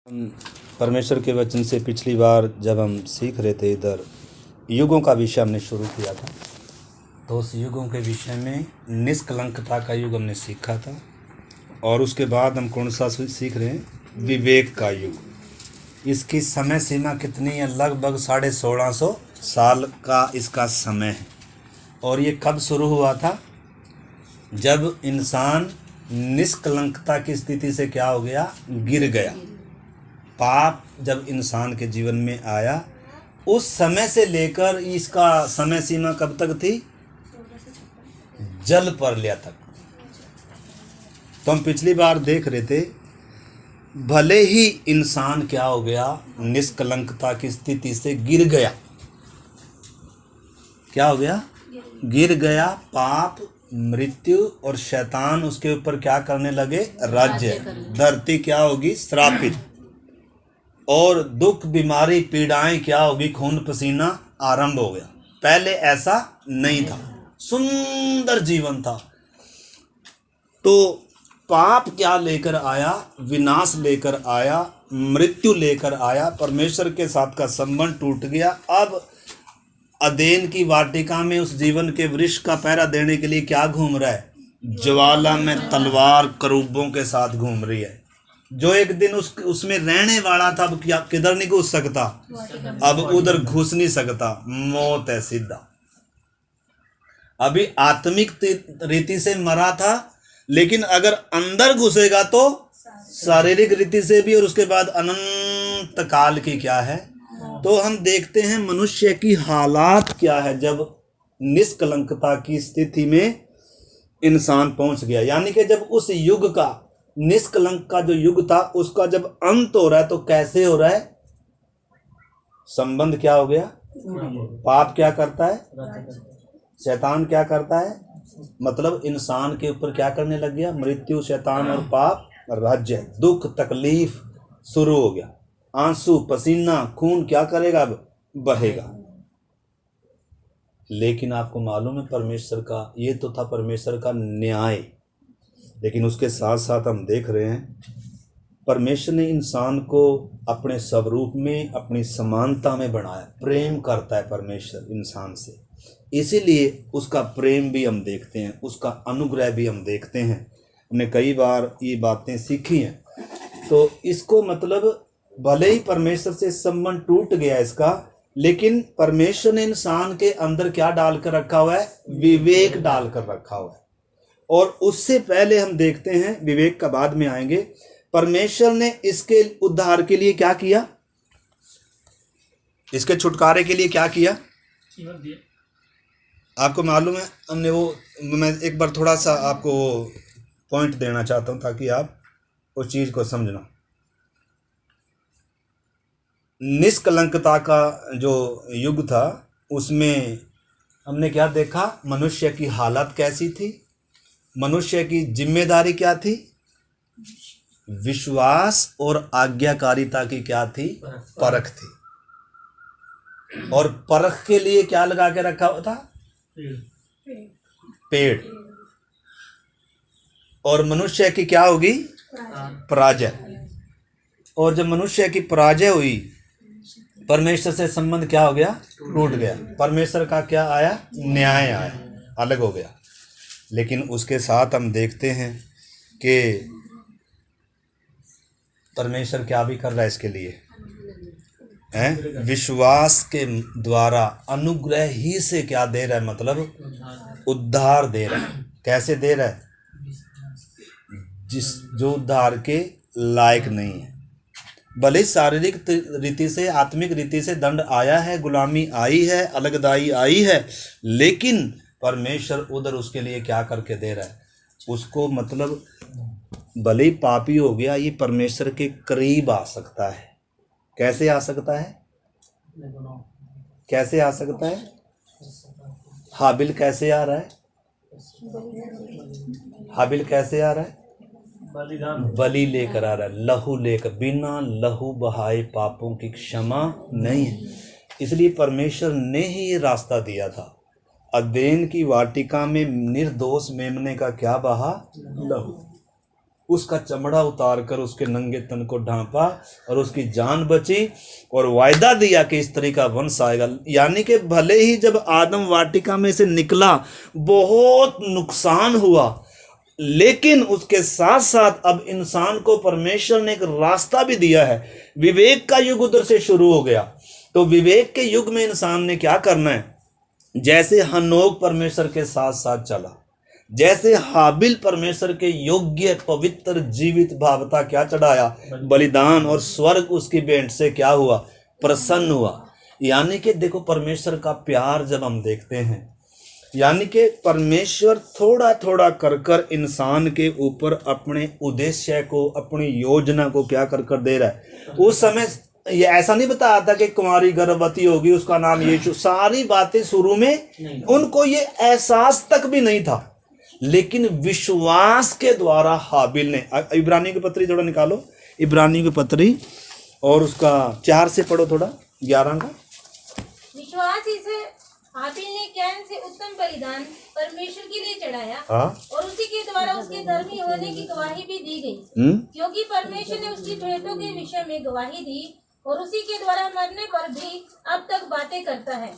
हम परमेश्वर के वचन से पिछली बार जब हम सीख रहे थे इधर युगों का विषय हमने शुरू किया था, तो उस युगों के विषय में निष्कलंकता का युग हमने सीखा था। और उसके बाद हम कौन सा सीख रहे हैं? विवेक का युग। इसकी समय सीमा कितनी है? लगभग 1650 साल का इसका समय है। और ये कब शुरू हुआ था? जब इंसान निष्कलंकता की स्थिति से क्या हो गया? गिर गया। पाप जब इंसान के जीवन में आया, उस समय से लेकर इसका समय सीमा कब तक थी? जल प्रलय तक। तो हम पिछली बार देख रहे थे, भले ही इंसान क्या हो गया? निष्कलंकता की स्थिति से गिर गया। क्या हो गया? गिर गया। पाप, मृत्यु और शैतान उसके ऊपर क्या करने लगे? राज्य। धरती क्या होगी? श्रापित। और दुख, बीमारी, पीड़ाएं क्या होगी? खून पसीना आरंभ हो गया। पहले ऐसा नहीं था, सुंदर जीवन था। तो पाप क्या लेकर आया? विनाश लेकर आया, मृत्यु लेकर आया। परमेश्वर के साथ का संबंध टूट गया। अब अदेन की वाटिका में उस जीवन के वृक्ष का पहरा देने के लिए क्या घूम रहा है? ज्वाला में तलवार करूबों के साथ घूम रही है। जो एक दिन उसमें रहने वाला था, अब क्या किधर नहीं घुस सकता? अब उधर घुस नहीं सकता। मौत है सीधा। अभी आत्मिक रीति से मरा था, लेकिन अगर अंदर घुसेगा तो शारीरिक रीति से भी, और उसके बाद अनंत काल की क्या है। तो हम देखते हैं मनुष्य की हालात क्या है जब निष्कलंकता की स्थिति में इंसान पहुंच गया। यानी कि जब उस युग का, निष्कलंक का जो युग था, उसका जब अंत हो रहा है, तो कैसे हो रहा है? संबंध क्या हो गया? पाप क्या करता है? शैतान क्या करता है? मतलब इंसान के ऊपर क्या करने लग गया? मृत्यु, शैतान और पाप राज्य। दुख, तकलीफ शुरू हो गया। आंसू, पसीना, खून क्या करेगा? अब बहेगा। लेकिन आपको मालूम है, परमेश्वर का ये तो था परमेश्वर का न्याय। लेकिन उसके साथ साथ हम देख रहे हैं, परमेश्वर ने इंसान को अपने स्वरूप में, अपनी समानता में बनाया। प्रेम करता है परमेश्वर इंसान से, इसीलिए उसका प्रेम भी हम देखते हैं, उसका अनुग्रह भी हम देखते हैं। हमने कई बार ये बातें सीखी हैं। तो इसको मतलब भले ही परमेश्वर से संबंध टूट गया इसका, लेकिन परमेश्वर ने इंसान के अंदर क्या डालकर रखा हुआ है? विवेक डालकर रखा हुआ है। और उससे पहले हम देखते हैं, विवेक का बाद में आएंगे, परमेश्वर ने इसके उद्धार के लिए क्या किया? इसके छुटकारे के लिए क्या किया? आपको मालूम है, हमने वो, मैं एक बार थोड़ा सा आपको पॉइंट देना चाहता हूं ताकि आप उस चीज को समझना। निष्कलंकता का जो युग था, उसमें हमने क्या देखा? मनुष्य की हालत कैसी थी? मनुष्य की जिम्मेदारी क्या थी? विश्वास और आज्ञाकारिता की क्या थी? परख थी। और परख के लिए क्या लगा के रखा हुआ था? पेड़। और मनुष्य की क्या होगी? पराजय। और जब मनुष्य की पराजय हुई, परमेश्वर से संबंध क्या हो गया? टूट गया। परमेश्वर का क्या आया? न्याय आया, अलग हो गया। लेकिन उसके साथ हम देखते हैं कि परमेश्वर क्या भी कर रहा है इसके लिए, हैं? विश्वास के द्वारा अनुग्रह ही से क्या दे रहा है? मतलब उद्धार दे रहा है। कैसे दे रहा है? जो उद्धार के लायक नहीं है। भले शारीरिक रीति से, आत्मिक रीति से दंड आया है, गुलामी आई है, अलगदाई आई है, लेकिन परमेश्वर उधर उसके लिए क्या करके दे रहा है? उसको मतलब भले ही पापी हो गया, ये परमेश्वर के करीब आ सकता है। कैसे आ सकता है? कैसे आ सकता है? हाबिल कैसे आ रहा है? हाबिल कैसे आ रहा है? बलि लेकर आ रहा है, लहू लेकर। बिना लहू बहाए पापों की क्षमा नहीं है। इसलिए परमेश्वर ने ही ये रास्ता दिया था। अदेन की वाटिका में निर्दोष मेमने का क्या बहा? लहू। उसका चमड़ा उतार कर उसके नंगे तन को ढांपा और उसकी जान बची और वायदा दिया कि इस तरह का वंश आएगा। यानी कि भले ही जब आदम वाटिका में से निकला बहुत नुकसान हुआ, लेकिन उसके साथ साथ अब इंसान को परमेश्वर ने एक रास्ता भी दिया है। विवेक का युग उधर से शुरू हो गया। तो विवेक के युग में इंसान ने क्या करना है? जैसे हनोक परमेश्वर के साथ साथ चला, जैसे हाबिल परमेश्वर के योग्य पवित्र जीवित भावता क्या चढ़ाया? बलिदान, और स्वर्ग उसकी भेंट से क्या हुआ? प्रसन्न हुआ। यानी कि देखो, परमेश्वर का प्यार जब हम देखते हैं, यानी कि परमेश्वर थोड़ा थोड़ा कर कर इंसान के ऊपर अपने उद्देश्य को, अपनी योजना को क्या कर कर दे रहा है। उस समय ये ऐसा नहीं बताया था कि कुमारी गर्भवती होगी, उसका नाम यीशु, सारी बातें शुरू में उनको ये एहसास तक भी नहीं था, लेकिन विश्वास के द्वारा हाबिल ने, इब्रानियों की पत्री थोड़ा निकालो, इब्रानियों की पत्री और उसका 4 से पढ़ो थोड़ा, 11 का। विश्वास ही से हाबिल ने कैन से उत्तम बलिदान परमेश्वर के लिए चढ़ाया, और उसी के द्वारा उसके धर्मी होने की गवाही भी दी गई, क्योंकि परमेश्वर ने उसकी भेंटों के विषय में गवाही दी, और उसी के द्वारा मरने पर भी अब तक बातें करता है।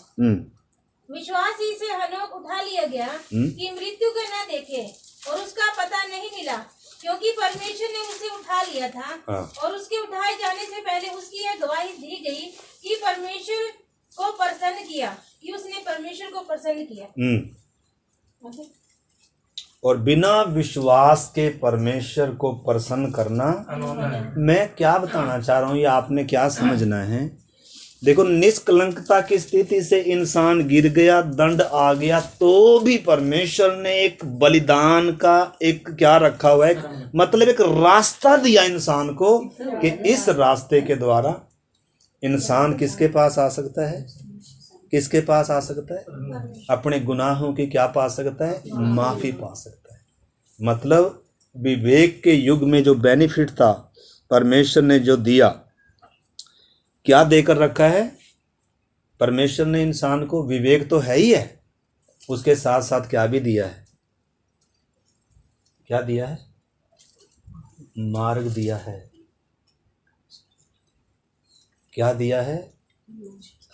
विश्वास ही से हनोक उठा लिया गया कि मृत्यु को न देखे, और उसका पता नहीं मिला, क्योंकि परमेश्वर ने उसे उठा लिया था। और उसके उठाए जाने से पहले उसकी यह गवाही दी गई कि परमेश्वर को प्रसन्न किया, कि उसने परमेश्वर को प्रसन्न किया। और बिना विश्वास के परमेश्वर को प्रसन्न करना, मैं क्या बताना चाह रहा हूँ, ये आपने क्या समझना है। देखो, निष्कलंकता की स्थिति से इंसान गिर गया, दंड आ गया, तो भी परमेश्वर ने एक बलिदान का एक क्या रखा हुआ है, मतलब एक रास्ता दिया इंसान को कि इस रास्ते के द्वारा इंसान किसके पास आ सकता है? किसके पास आ सकता है? अपने गुनाहों की क्या पा सकता है? माफी पा सकता है। मतलब विवेक के युग में जो बेनिफिट था परमेश्वर ने जो दिया, क्या देकर रखा है? परमेश्वर ने इंसान को, विवेक तो है ही है, उसके साथ साथ क्या भी दिया है? क्या दिया है? मार्ग दिया है। क्या दिया है?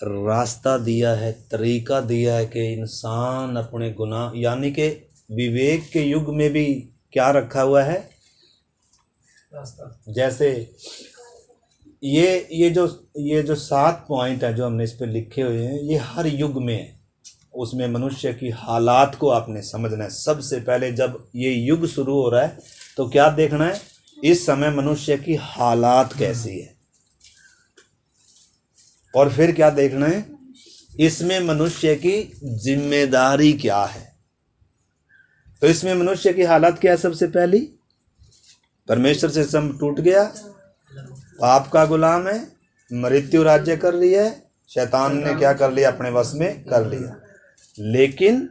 रास्ता दिया है, तरीका दिया है कि इंसान अपने गुनाह, यानी कि विवेक के युग में भी क्या रखा हुआ है? रास्ता। जैसे ये जो 7 पॉइंट है जो हमने इस पे लिखे हुए हैं, ये हर युग में है। उसमें मनुष्य की हालात को आपने समझना है। सबसे पहले जब ये युग शुरू हो रहा है तो क्या देखना है? इस समय मनुष्य की हालात कैसी है, और फिर क्या देखना है? इसमें मनुष्य की जिम्मेदारी क्या है। तो इसमें मनुष्य की हालत क्या है? सबसे पहली, परमेश्वर से संबंध टूट गया, पाप का गुलाम है, मृत्यु राज्य कर लिया है, शैतान ने क्या कर लिया? अपने वश में कर लिया। लेकिन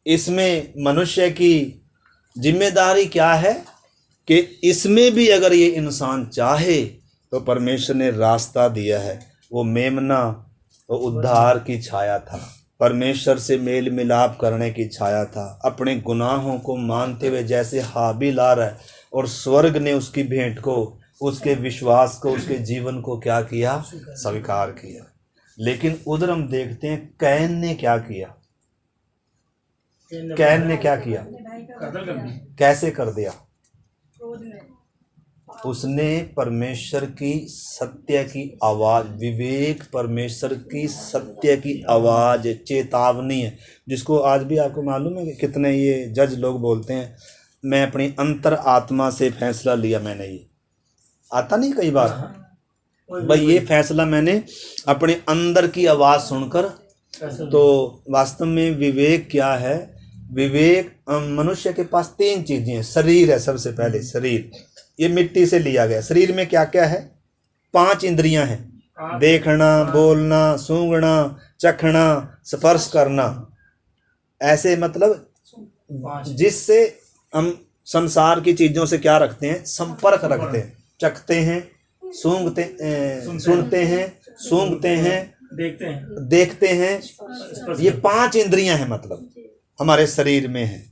इसमें मनुष्य की जिम्मेदारी क्या है कि इसमें भी अगर ये इंसान चाहे तो परमेश्वर ने रास्ता दिया है। वो मेमना, वो उद्धार की छाया था, परमेश्वर से मेल मिलाप करने की छाया था, अपने गुनाहों को मानते हुए जैसे हाबिल आ रहा है, और स्वर्ग ने उसकी भेंट को, उसके विश्वास को, उसके जीवन को क्या किया? स्वीकार किया। लेकिन उधर हम देखते हैं कैन ने क्या किया? कैन ने क्या किया? कैसे कर दिया? उसने परमेश्वर की सत्य की आवाज, विवेक परमेश्वर की सत्य की आवाज, चेतावनी है, जिसको आज भी आपको मालूम है कि कितने ये जज लोग बोलते हैं, मैं अपनी अंतर आत्मा से फैसला लिया। मैंने, ये आता नहीं कई बार भाई, ये फैसला मैंने अपने अंदर की आवाज सुनकर। तो वास्तव में विवेक क्या है? विवेक, मनुष्य के पास 3 चीजें हैं। शरीर है, सबसे पहले शरीर, ये मिट्टी से लिया गया। शरीर में क्या क्या है? 5 इंद्रियां हैं, देखना, बोलना, सूंघना, चखना, स्पर्श करना। ऐसे मतलब जिससे हम संसार की चीजों से क्या रखते हैं? संपर्क रखते हैं। चखते हैं, सूंघते, सुनते हैं, सूंघते हैं, देखते हैं। ये 5 इंद्रियां हैं, मतलब हमारे शरीर में है।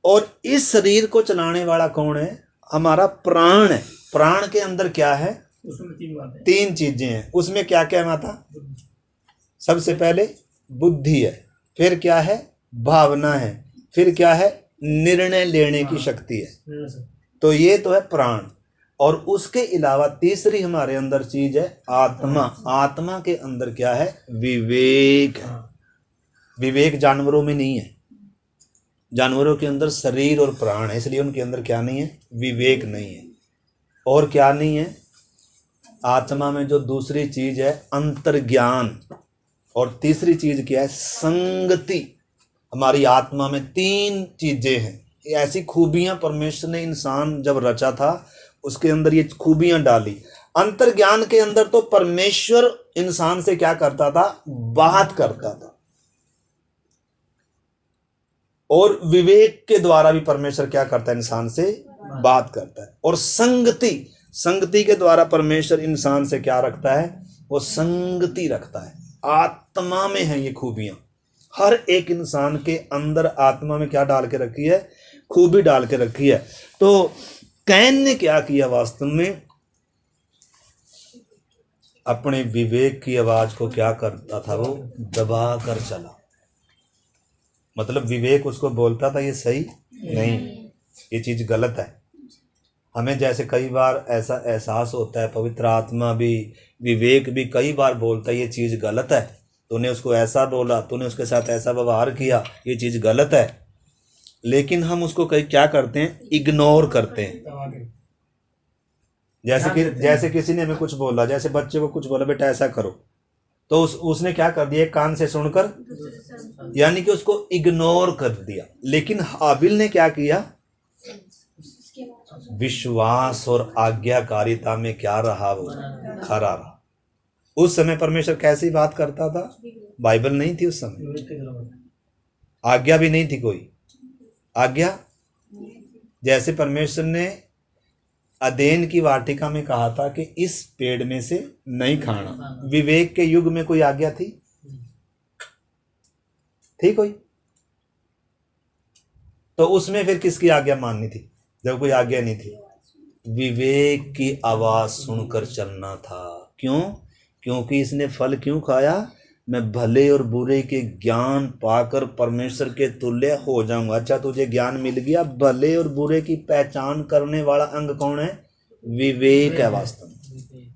और इस शरीर को चलाने वाला कौन है? हमारा प्राण है। प्राण के अंदर क्या है? उसमें 3 चीजें हैं। उसमें क्या क्या है माता? सबसे पहले बुद्धि है, फिर क्या है? भावना है, फिर क्या है? निर्णय लेने की शक्ति है। तो ये तो है प्राण। और उसके अलावा तीसरी हमारे अंदर चीज है आत्मा। आत्मा के अंदर क्या है? विवेक है। विवेक जानवरों में नहीं है। जानवरों के अंदर शरीर और प्राण है, इसलिए उनके अंदर क्या नहीं है? विवेक नहीं है। और क्या नहीं है? आत्मा में जो दूसरी चीज है अंतर्ज्ञान। और तीसरी चीज क्या है? संगति। हमारी आत्मा में 3 चीजें हैं। ऐसी खूबियां परमेश्वर ने इंसान जब रचा था उसके अंदर ये खूबियां डाली। अंतर्ज्ञान के अंदर तो परमेश्वर इंसान से क्या करता था? बात करता था। और विवेक के द्वारा भी परमेश्वर क्या करता है? इंसान से बात करता है। और संगति के द्वारा परमेश्वर इंसान से क्या रखता है? वो संगति रखता है। आत्मा में है ये खूबियां। हर एक इंसान के अंदर आत्मा में क्या डाल के रखी है? खूबी डाल के रखी है। तो कैन ने क्या किया? वास्तव में अपने विवेक की आवाज को क्या करता था? वो दबा कर चला। मतलब विवेक उसको बोलता था ये सही नहीं, ये चीज गलत है। हमें जैसे कई बार ऐसा एहसास होता है, पवित्र आत्मा भी, विवेक भी कई बार बोलता है ये चीज गलत है, तूने उसको ऐसा बोला, तूने उसके साथ ऐसा व्यवहार किया, ये चीज गलत है। लेकिन हम उसको कई क्या करते हैं? इग्नोर करते हैं। जैसे किसी ने हमें कुछ बोला, जैसे बच्चे को कुछ बोला बेटा ऐसा करो, तो उसने क्या कर दिया? एक कान से सुनकर, यानी कि उसको इग्नोर कर दिया। लेकिन हाबिल ने क्या किया? विश्वास और आज्ञाकारिता में क्या रहा? वो खरा रहा। उस समय परमेश्वर कैसी बात करता था? बाइबल नहीं थी उस समय, आज्ञा भी नहीं थी कोई। आज्ञा जैसे परमेश्वर ने अदेन की वाटिका में कहा था कि इस पेड़ में से नहीं खाना, विवेक के युग में कोई आज्ञा थी? थी कोई? तो उसमें फिर किसकी आज्ञा माननी थी जब कोई आज्ञा नहीं थी? विवेक की आवाज सुनकर चलना था। क्यों? क्योंकि इसने फल क्यों खाया? मैं भले और बुरे के ज्ञान पाकर परमेश्वर के तुल्य हो जाऊंगा। अच्छा, तुझे ज्ञान मिल गया। भले और बुरे की पहचान करने वाला अंग कौन है? विवेक है वास्तव में।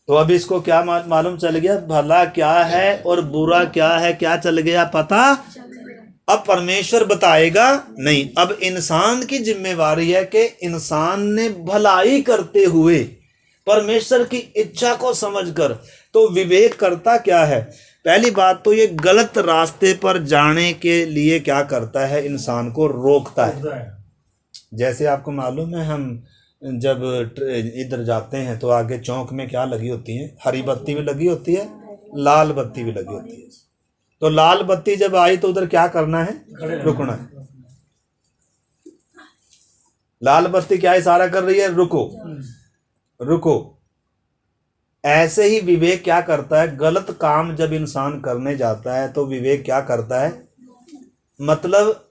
तो अब इसको क्या मालूम चल गया? भला क्या है और बुरा क्या है, क्या चल गया पता? अब परमेश्वर बताएगा नहीं। अब इंसान की जिम्मेवारी है कि इंसान ने भलाई करते हुए परमेश्वर की इच्छा को समझकर, तो विवेक करता क्या है? पहली बात तो ये गलत रास्ते पर जाने के लिए क्या करता है? इंसान को रोकता है। जैसे आपको मालूम है, हम जब इधर जाते हैं तो आगे चौक में क्या लगी होती है? हरी बत्ती भी लगी होती है, लाल बत्ती भी लगी होती है। तो लाल बत्ती जब आई तो उधर क्या करना है? रुकना है। लाल बत्ती क्या इशारा कर रही है? रुको, रुको। ऐसे ही विवेक क्या करता है? गलत काम जब इंसान करने जाता है तो विवेक क्या करता है? मतलब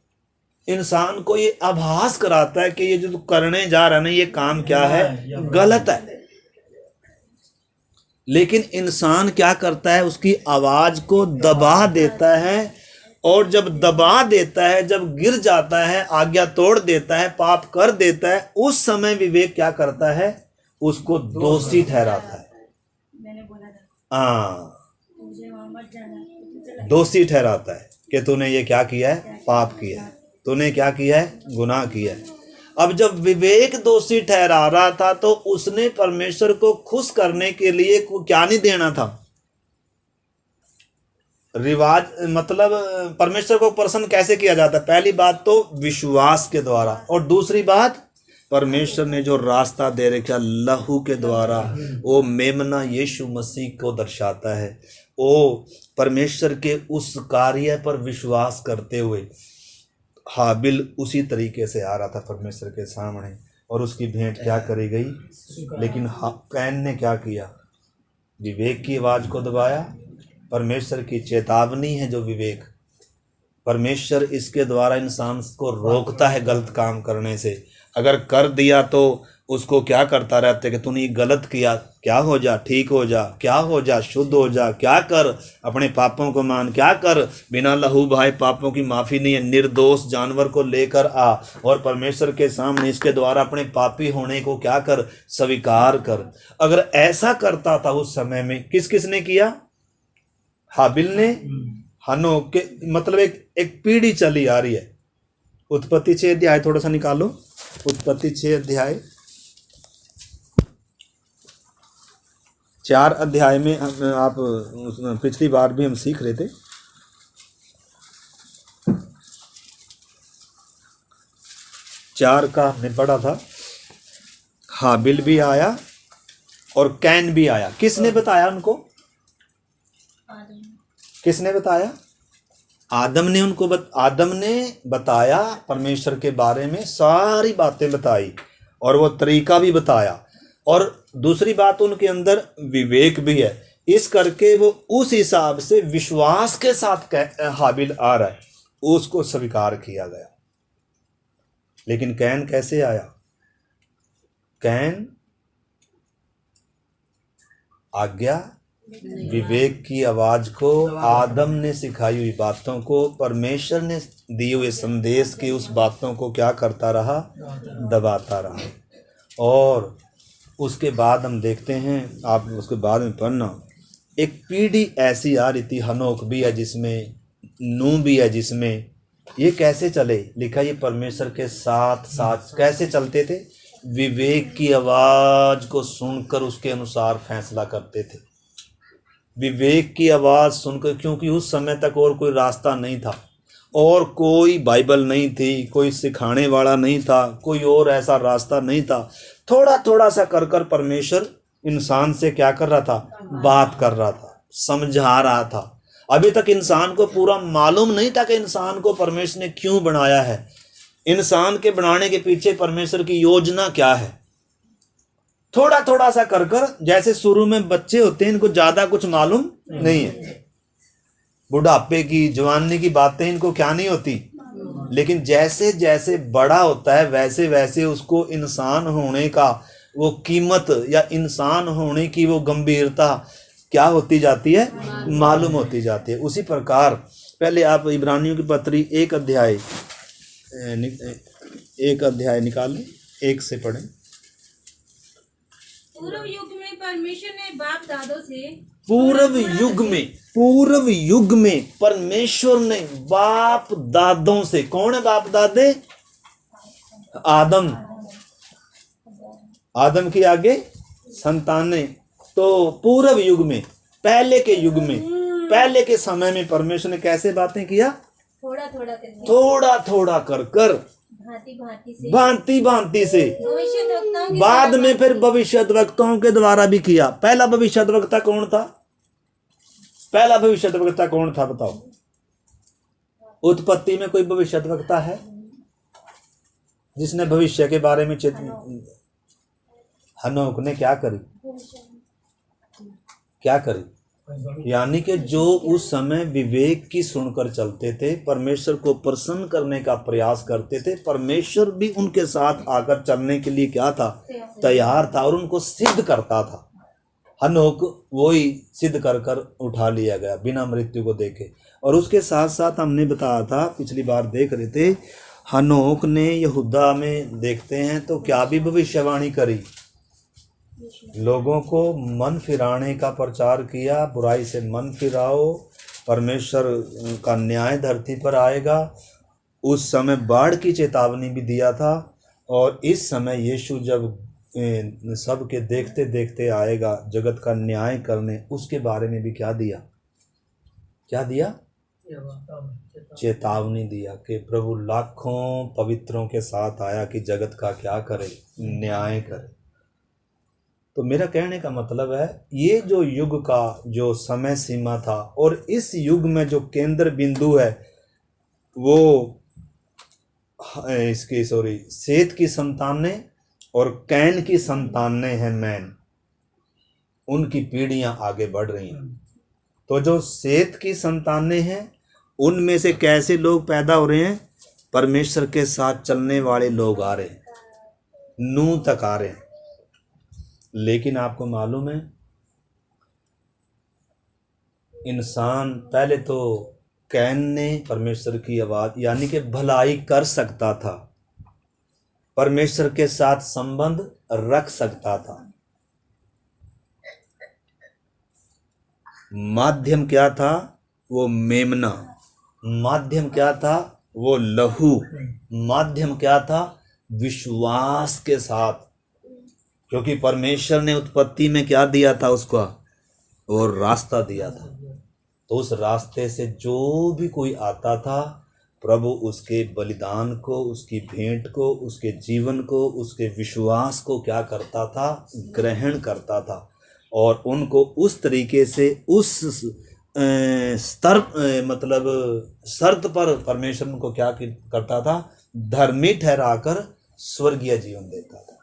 इंसान को ये आभास कराता है कि ये जो तू करने जा रहा है ना, ये काम क्या है? गलत है। लेकिन इंसान क्या करता है? उसकी आवाज को दबा देता है। और जब दबा देता है, जब गिर जाता है, आज्ञा तोड़ देता है, पाप कर देता है, उस समय विवेक क्या करता है? उसको दोषी ठहराता है। दोषी ठहराता है कि तूने ये क्या किया है? पाप किया है। तूने क्या किया है? गुनाह किया है। अब जब विवेक दोषी ठहरा रहा था तो उसने परमेश्वर को खुश करने के लिए क्या नहीं देना था? रिवाज, मतलब परमेश्वर को प्रसन्न कैसे किया जाता है? पहली बात तो विश्वास के द्वारा, और दूसरी बात परमेश्वर ने जो रास्ता दे रखा लहू के द्वारा, वो मेमना यीशु मसीह को दर्शाता है। वो परमेश्वर के उस कार्य पर विश्वास करते हुए हाबिल उसी तरीके से आ रहा था परमेश्वर के सामने, और उसकी भेंट क्या करी गई? लेकिन कैन ने क्या किया? विवेक की आवाज को दबाया। परमेश्वर की चेतावनी है जो विवेक, परमेश्वर इसके द्वारा इंसान को रोकता है गलत काम करने से। अगर कर दिया तो उसको क्या करता रहता है कि तूने ये गलत किया, क्या हो जा, ठीक हो जा, क्या हो जा, शुद्ध हो जा, क्या कर, अपने पापों को मान, क्या कर, बिना लहू बहाए पापों की माफ़ी नहीं है, निर्दोष जानवर को लेकर आ और परमेश्वर के सामने इसके द्वारा अपने पापी होने को क्या कर, स्वीकार कर। अगर ऐसा करता था उस समय में, किस किस ने किया? हाबिल ने, हनोक के, मतलब एक पीढ़ी चली आ रही है। उत्पत्ति 6 अध्याय थोड़ा सा निकालो, उत्पत्ति 6 अध्याय 4 अध्याय में आप पिछली बार भी हम सीख रहे थे। 4 का हमने पढ़ा था। हाबिल भी आया और कैन भी आया। किसने बताया उनको? किसने बताया? आदम ने उनको आदम ने बताया, परमेश्वर के बारे में सारी बातें बताई और वो तरीका भी बताया। और दूसरी बात, उनके अंदर विवेक भी है, इस करके वो उस हिसाब से विश्वास के साथ हाबिल आ रहा है, उसको स्वीकार किया गया। लेकिन कैन कैसे आया? कैन आज्ञा, विवेक की आवाज को, आदम ने सिखाई हुई बातों को, परमेश्वर ने दिए हुए संदेश की उस बातों को क्या करता रहा? दबाता रहा। और उसके बाद हम देखते हैं, आप उसके बाद में पढ़ना, एक पीढ़ी ऐसी आ रही थी, हनोक भी है जिसमें, नूह भी है जिसमें। ये कैसे चले? लिखा ये परमेश्वर के साथ साथ कैसे चलते थे? विवेक की आवाज को सुनकर उसके अनुसार फैसला करते थे। विवेक की आवाज सुनकर, क्योंकि उस समय तक और कोई रास्ता नहीं था, और कोई बाइबल नहीं थी, कोई सिखाने वाला नहीं था, कोई और ऐसा रास्ता नहीं था। थोड़ा थोड़ा सा कर कर परमेश्वर इंसान से क्या कर रहा था? बात कर रहा था, समझा रहा था। अभी तक इंसान को पूरा मालूम नहीं था कि इंसान को परमेश्वर ने क्यों बनाया है, इंसान के बनाने के पीछे परमेश्वर की योजना क्या है। थोड़ा थोड़ा सा कर कर, जैसे शुरू में बच्चे होते हैं, इनको ज्यादा कुछ मालूम नहीं है, बुढ़ापे की, जवानी की बातें इनको क्या नहीं होती। लेकिन जैसे जैसे बड़ा होता है वैसे वैसे उसको इंसान होने का वो कीमत या इंसान होने की वो गंभीरता क्या होती जाती है? मालूम होती जाती है। उसी प्रकार पहले आप इब्रानियों की पत्री 1 अध्याय निकालें, 1 से पढ़ें। पूर्व युग में परमेश्वर ने बाप दादों से, पूर्व युग में परमेश्वर ने बाप दादों से, कौन है बाप दादे? आदम की आगे संतानें। तो पूर्व युग में, पहले के युग में, पहले के समय में परमेश्वर ने कैसे बातें किया? थोड़ा थोड़ा कर कर, भांति भांति से। बाद में फिर भविष्यद्वक्ताओं के द्वारा भी किया। पहला भविष्यद्वक्ता कौन था? पहला भविष्यद्वक्ता कौन था बताओ? उत्पत्ति में कोई भविष्यद्वक्ता है जिसने भविष्य के बारे में हनोक ने क्या करी? यानी कि जो उस समय विवेक की सुनकर चलते थे, परमेश्वर को प्रसन्न करने का प्रयास करते थे, परमेश्वर भी उनके साथ आकर चलने के लिए क्या था? तैयार था और उनको सिद्ध करता था। हनोक वही सिद्ध कर कर उठा लिया गया बिना मृत्यु को देखे। और उसके साथ साथ हमने बताया था, पिछली बार देख रहे थे, हनोक ने यहूदा में देखते हैं तो क्या भी भविष्यवाणी करी, लोगों को मन फिराने का प्रचार किया, बुराई से मन फिराओ, परमेश्वर का न्याय धरती पर आएगा। उस समय बाढ़ की चेतावनी भी दिया था। और इस समय यीशु जब सबके देखते देखते आएगा जगत का न्याय करने, उसके बारे में भी क्या दिया? चेतावनी दिया कि प्रभु लाखों पवित्रों के साथ आया कि जगत का क्या करे? न्याय करे। तो मेरा कहने का मतलब है, ये जो युग का जो समय सीमा था और इस युग में जो केंद्र बिंदु है वो सेत की संतानें और कैन की संतानें हैं मैन, उनकी पीढ़ियां आगे बढ़ रही हैं। तो जो सेत की संतानें हैं उनमें से कैसे लोग पैदा हो रहे हैं? परमेश्वर के साथ चलने वाले लोग आ रहे हैं, नूह तक आ रहे हैं। लेकिन आपको मालूम है, इंसान पहले तो कैन ने परमेश्वर की आवाज यानी कि भलाई कर सकता था, परमेश्वर के साथ संबंध रख सकता था। माध्यम क्या था? वो मेमना। माध्यम क्या था? वो लहू। माध्यम क्या था? विश्वास के साथ, क्योंकि परमेश्वर ने उत्पत्ति में क्या दिया था उसको? वो रास्ता दिया था। तो उस रास्ते से जो भी कोई आता था, प्रभु उसके बलिदान को, उसकी भेंट को, उसके जीवन को, उसके विश्वास को क्या करता था? ग्रहण करता था। और उनको उस तरीके से उस स्तर मतलब शर्त पर परमेश्वर उनको क्या करता था? धर्मी ठहराकर स्वर्गीय जीवन देता था।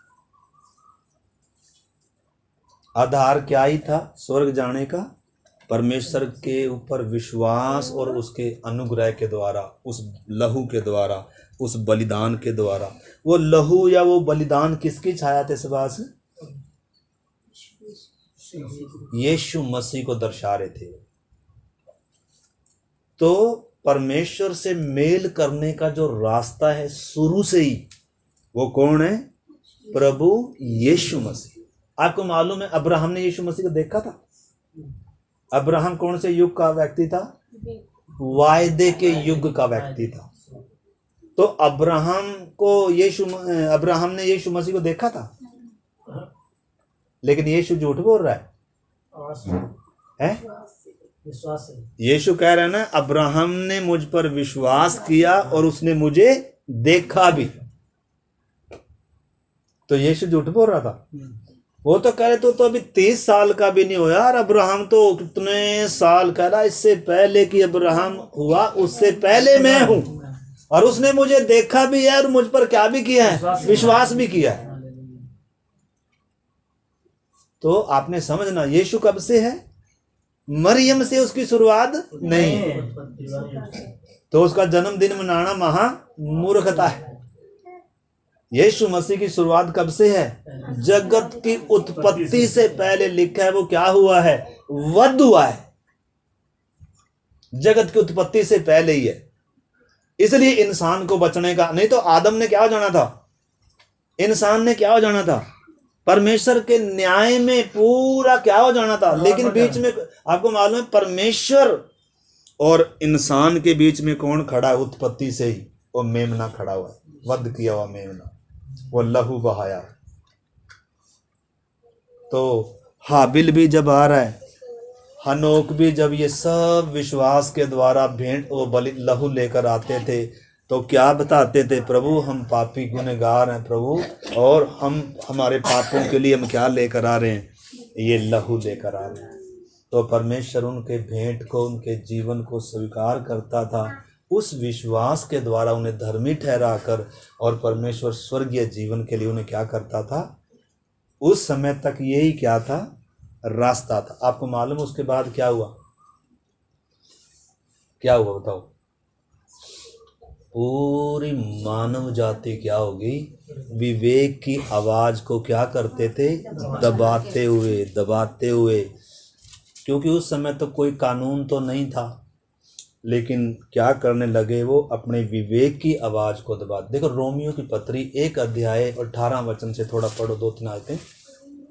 आधार क्या ही था स्वर्ग जाने का? परमेश्वर के ऊपर विश्वास और उसके अनुग्रह के द्वारा, उस लहू के द्वारा, उस बलिदान के द्वारा। वो लहू या वो बलिदान किसकी छाया थे? सबास यीशु मसीह को दर्शा रहे थे। तो परमेश्वर से मेल करने का जो रास्ता है शुरू से ही, वो कौन है? प्रभु यीशु मसीह। आपको मालूम है अब्राहम ने यीशु मसीह को देखा था। अब्राहम कौन से युग का व्यक्ति था? वायदे के युग का व्यक्ति था। तो अब्राहम ने यीशु मसीह को देखा था, लेकिन यीशु झूठ बोल रहा है? यीशु कह रहा है ना, अब्राहम ने मुझ पर विश्वास किया और उसने मुझे देखा भी। तो यीशु झूठ बोल रहा था। वो तो कह रहे तो अभी 30 साल का भी नहीं हुआ यार, अब्राहम तो कितने साल कह रहा, इससे पहले कि अब्राहम हुआ उससे पहले मैं हूं, और उसने मुझे देखा भी है और मुझ पर क्या भी किया है? विश्वास भी किया है। तो आपने समझना, यीशु कब से है? मरियम से उसकी शुरुआत नहीं। तो उसका जन्मदिन मनाना महा मूर्खता है। यीशु मसीह की शुरुआत कब से है? जगत की उत्पत्ति से पहले लिखा है। वो क्या हुआ है? वध हुआ है। जगत की उत्पत्ति से पहले ही है। इसलिए इंसान को बचने का, नहीं तो आदम ने क्या हो जाना था? इंसान ने क्या हो जाना था? परमेश्वर के न्याय में पूरा क्या हो जाना था। लेकिन बीच में आपको मालूम है परमेश्वर और इंसान के बीच में कौन खड़ा है? उत्पत्ति से ही वो मेमना खड़ा हुआ है, वध किया हुआ मेमना, वो लहू बहाया। तो हाबिल भी जब आ रहा है, हनोक भी जब, ये सब विश्वास के द्वारा भेंट वो बलि लहू लेकर आते थे, तो क्या बताते थे? प्रभु हम पापी गुनहगार हैं प्रभु, और हमारे पापों के लिए हम क्या लेकर आ रहे हैं? ये लहू लेकर आ रहे हैं। तो परमेश्वर उनके भेंट को, उनके जीवन को स्वीकार करता था। उस विश्वास के द्वारा उन्हें धर्मी ठहराकर, और परमेश्वर स्वर्गीय जीवन के लिए उन्हें क्या करता था? उस समय तक यही क्या था? रास्ता था। आपको मालूम उसके बाद क्या हुआ? क्या हुआ बताओ? पूरी मानव जाति क्या होगी? विवेक की आवाज को क्या करते थे? दबाते हुए, क्योंकि उस समय तो कोई कानून तो नहीं था, लेकिन क्या करने लगे? वो अपने विवेक की आवाज को दबा। देखो रोमियो की पत्री 1 अध्याय और 18 वचन से थोड़ा पढ़ो, 2-3 आयतें।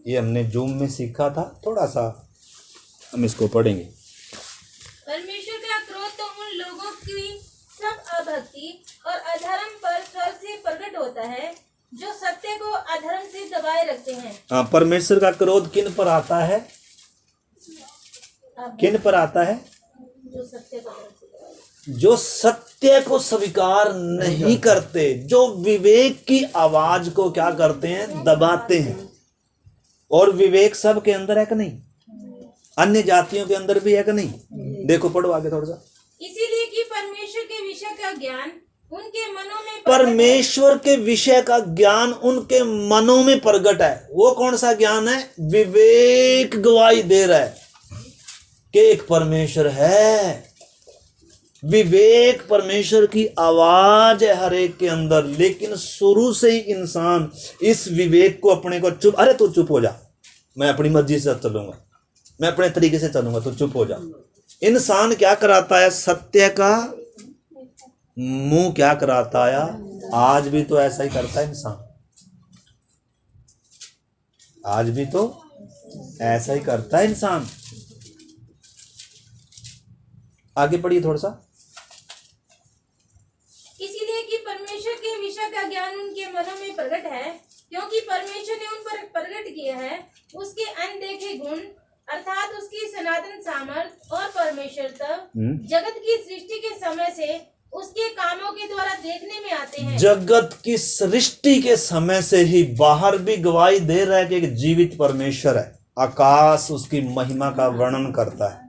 ये हमने जूम में सीखा था, थोड़ा सा हम इसको पढ़ेंगे। परमेश्वर का क्रोध तो उन लोगों की सब अभक्ति और अधर्म पर स्वर्ग से प्रकट होता है, जो सत्य को अधर्म से दबाए रखते हैं। हाँ, परमेश्वर का क्रोध किन पर आता है? किन पर आता है? जो सत्य को स्वीकार नहीं करते, जो विवेक की आवाज को क्या करते हैं? दबाते हैं। और विवेक सब के अंदर है कि नहीं? अन्य जातियों के अंदर भी है कि नहीं? देखो पढ़ो आगे थोड़ा सा। इसीलिए कि परमेश्वर के विषय का ज्ञान उनके मनों में, परमेश्वर के विषय का ज्ञान उनके मनों में प्रकट है। वो कौन सा ज्ञान है? विवेक गवाही दे रहा है कि एक परमेश्वर है। विवेक परमेश्वर की आवाज है हर एक के अंदर, लेकिन शुरू से ही इंसान इस विवेक को अपने को चुप, अरे तू चुप हो जा, मैं अपनी मर्जी से चलूंगा, मैं अपने तरीके से चलूंगा, तो चुप हो जा। इंसान क्या कराता है? सत्य का मुंह क्या कराता है? आज भी तो ऐसा ही करता है इंसान, आज भी तो ऐसा ही करता है इंसान। आगे पढ़िए थोड़ा सा। इसीलिए कि परमेश्वर के विषय का ज्ञान उनके मनों में प्रकट है, क्योंकि परमेश्वर ने उन पर प्रकट किया है उसके अनदेखे गुण, अर्थात उसकी सनातन सामर्थ और परमेश्वरत्व जगत की सृष्टि के समय से उसके कामों के द्वारा देखने में आते हैं। जगत की सृष्टि के समय से ही बाहर भी गवाही दे रहा है कि एक जीवित परमेश्वर है। आकाश उसकी महिमा का वर्णन करता है,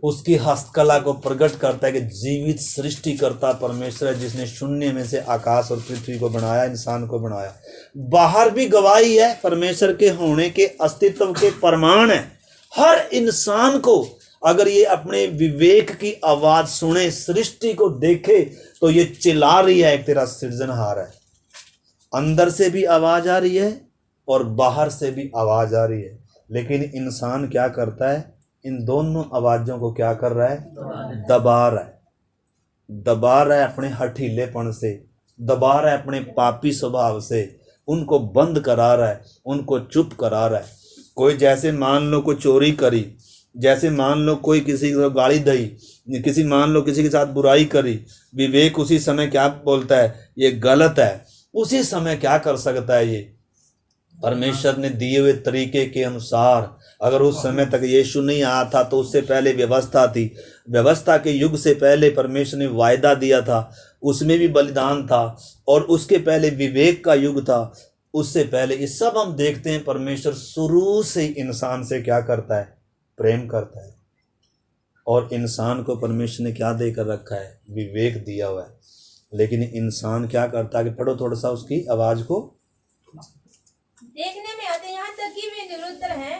उसकी हस्तकला को प्रकट करता है कि जीवित सृष्टि करता परमेश्वर है, जिसने शून्य में से आकाश और पृथ्वी को बनाया, इंसान को बनाया। बाहर भी गवाही है परमेश्वर के होने के, अस्तित्व के प्रमाण है। हर इंसान को अगर ये अपने विवेक की आवाज सुने, सृष्टि को देखे, तो ये चिल्ला रही है एक तेरा सृजनहार है। अंदर से भी आवाज आ रही है और बाहर से भी आवाज आ रही है, लेकिन इंसान क्या करता है? इन दोनों आवाजों को क्या कर रहा है? दबा रहा है, दबा रहा है अपने हठीलेपन से, दबा रहा है अपने पापी स्वभाव से, उनको बंद करा रहा है, उनको चुप करा रहा है। कोई जैसे मान लो कोई चोरी करी, जैसे मान लो कोई किसी को गाली दी, किसी मान लो किसी के साथ बुराई करी, विवेक उसी समय क्या बोलता है? ये गलत है। उसी समय क्या कर सकता है? ये परमेश्वर ने दिए हुए तरीके के अनुसार, अगर उस समय तक यीशु नहीं आया था तो उससे पहले व्यवस्था थी, व्यवस्था के युग से पहले परमेश्वर ने वायदा दिया था, उसमें भी बलिदान था, और उसके पहले विवेक का युग था, उससे पहले ये सब हम देखते हैं। परमेश्वर शुरू से इंसान से क्या करता है? प्रेम करता है। और इंसान को परमेश्वर ने क्या देकर रखा है? विवेक दिया हुआ है। लेकिन इंसान क्या करता है? कि पढ़ो थोड़ा सा उसकी आवाज को। देखने में आते यहाँ तक कि वे निरुत्तर हैं,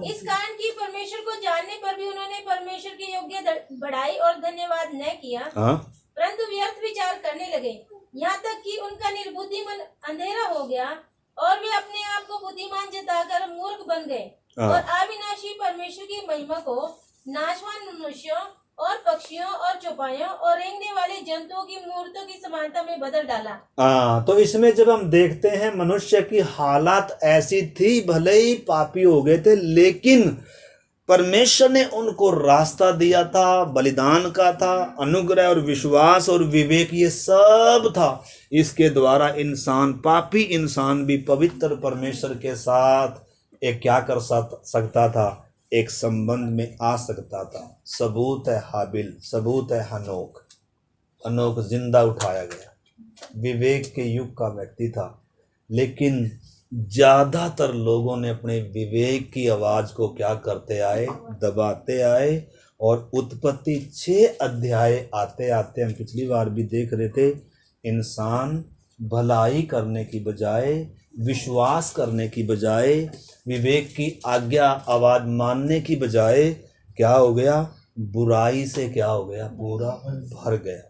इस कारण कि परमेश्वर को जानने पर भी उन्होंने परमेश्वर की योग्य बढ़ाई और धन्यवाद न किया, परंतु व्यर्थ विचार करने लगे, यहाँ तक कि उनका निर्बुद्धि मन अंधेरा हो गया और वे अपने आप को बुद्धिमान जताकर मूर्ख बन गए और अविनाशी परमेश्वर की महिमा को नाशवान मनुष्यों और पक्षियों और चौपाइयों और रेंगने वाले जंतुओं की मूर्तों की समानता में बदल डाला। तो इसमें जब हम देखते हैं मनुष्य की हालत ऐसी थी, भले ही पापी हो गए थे, लेकिन परमेश्वर ने उनको रास्ता दिया था, बलिदान का था, अनुग्रह और विश्वास और विवेक ये सब था। इसके द्वारा इंसान, पापी इंसान भी पवित्र परमेश्वर के साथ एक क्या कर सकता था? एक संबंध में आ सकता था। सबूत है हाबिल, सबूत है हनोक। हनोक जिंदा उठाया गया, विवेक के युग का व्यक्ति था, लेकिन ज्यादातर लोगों ने अपने विवेक की आवाज को क्या करते आए? दबाते आए। और उत्पत्ति 6 अध्याय आते आते, हम पिछली बार भी देख रहे थे, इंसान भलाई करने की बजाय, विश्वास करने की बजाय, विवेक की आज्ञा आवाज मानने की बजाय क्या हो गया? बुराई से क्या हो गया? पूरा भर गया।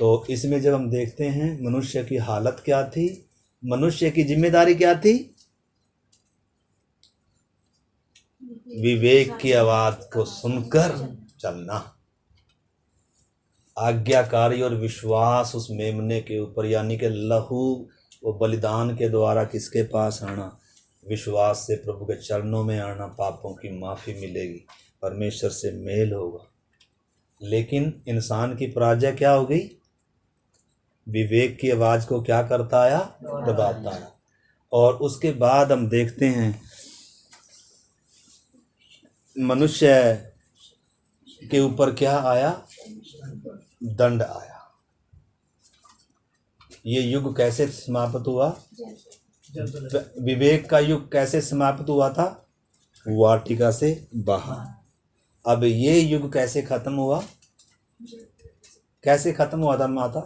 तो इसमें जब हम देखते हैं मनुष्य की हालत क्या थी, मनुष्य की जिम्मेदारी क्या थी? विवेक की आवाज को सुनकर चलना, आज्ञाकारी और विश्वास उस मेमने के ऊपर, यानी कि लहू वो बलिदान के द्वारा किसके पास आना? विश्वास से प्रभु के चरणों में आना। पापों की माफ़ी मिलेगी, परमेश्वर से मेल होगा। लेकिन इंसान की पराजय क्या हो गई? विवेक की आवाज़ को क्या करता आया? दबाता आया। और उसके बाद हम देखते हैं मनुष्य के ऊपर क्या आया? दंड आया। ये युग कैसे समाप्त हुआ? विवेक का युग कैसे समाप्त हुआ था? वाटिका से बाहर। अब ये युग कैसे खत्म हुआ? कैसे खत्म हुआ था माता?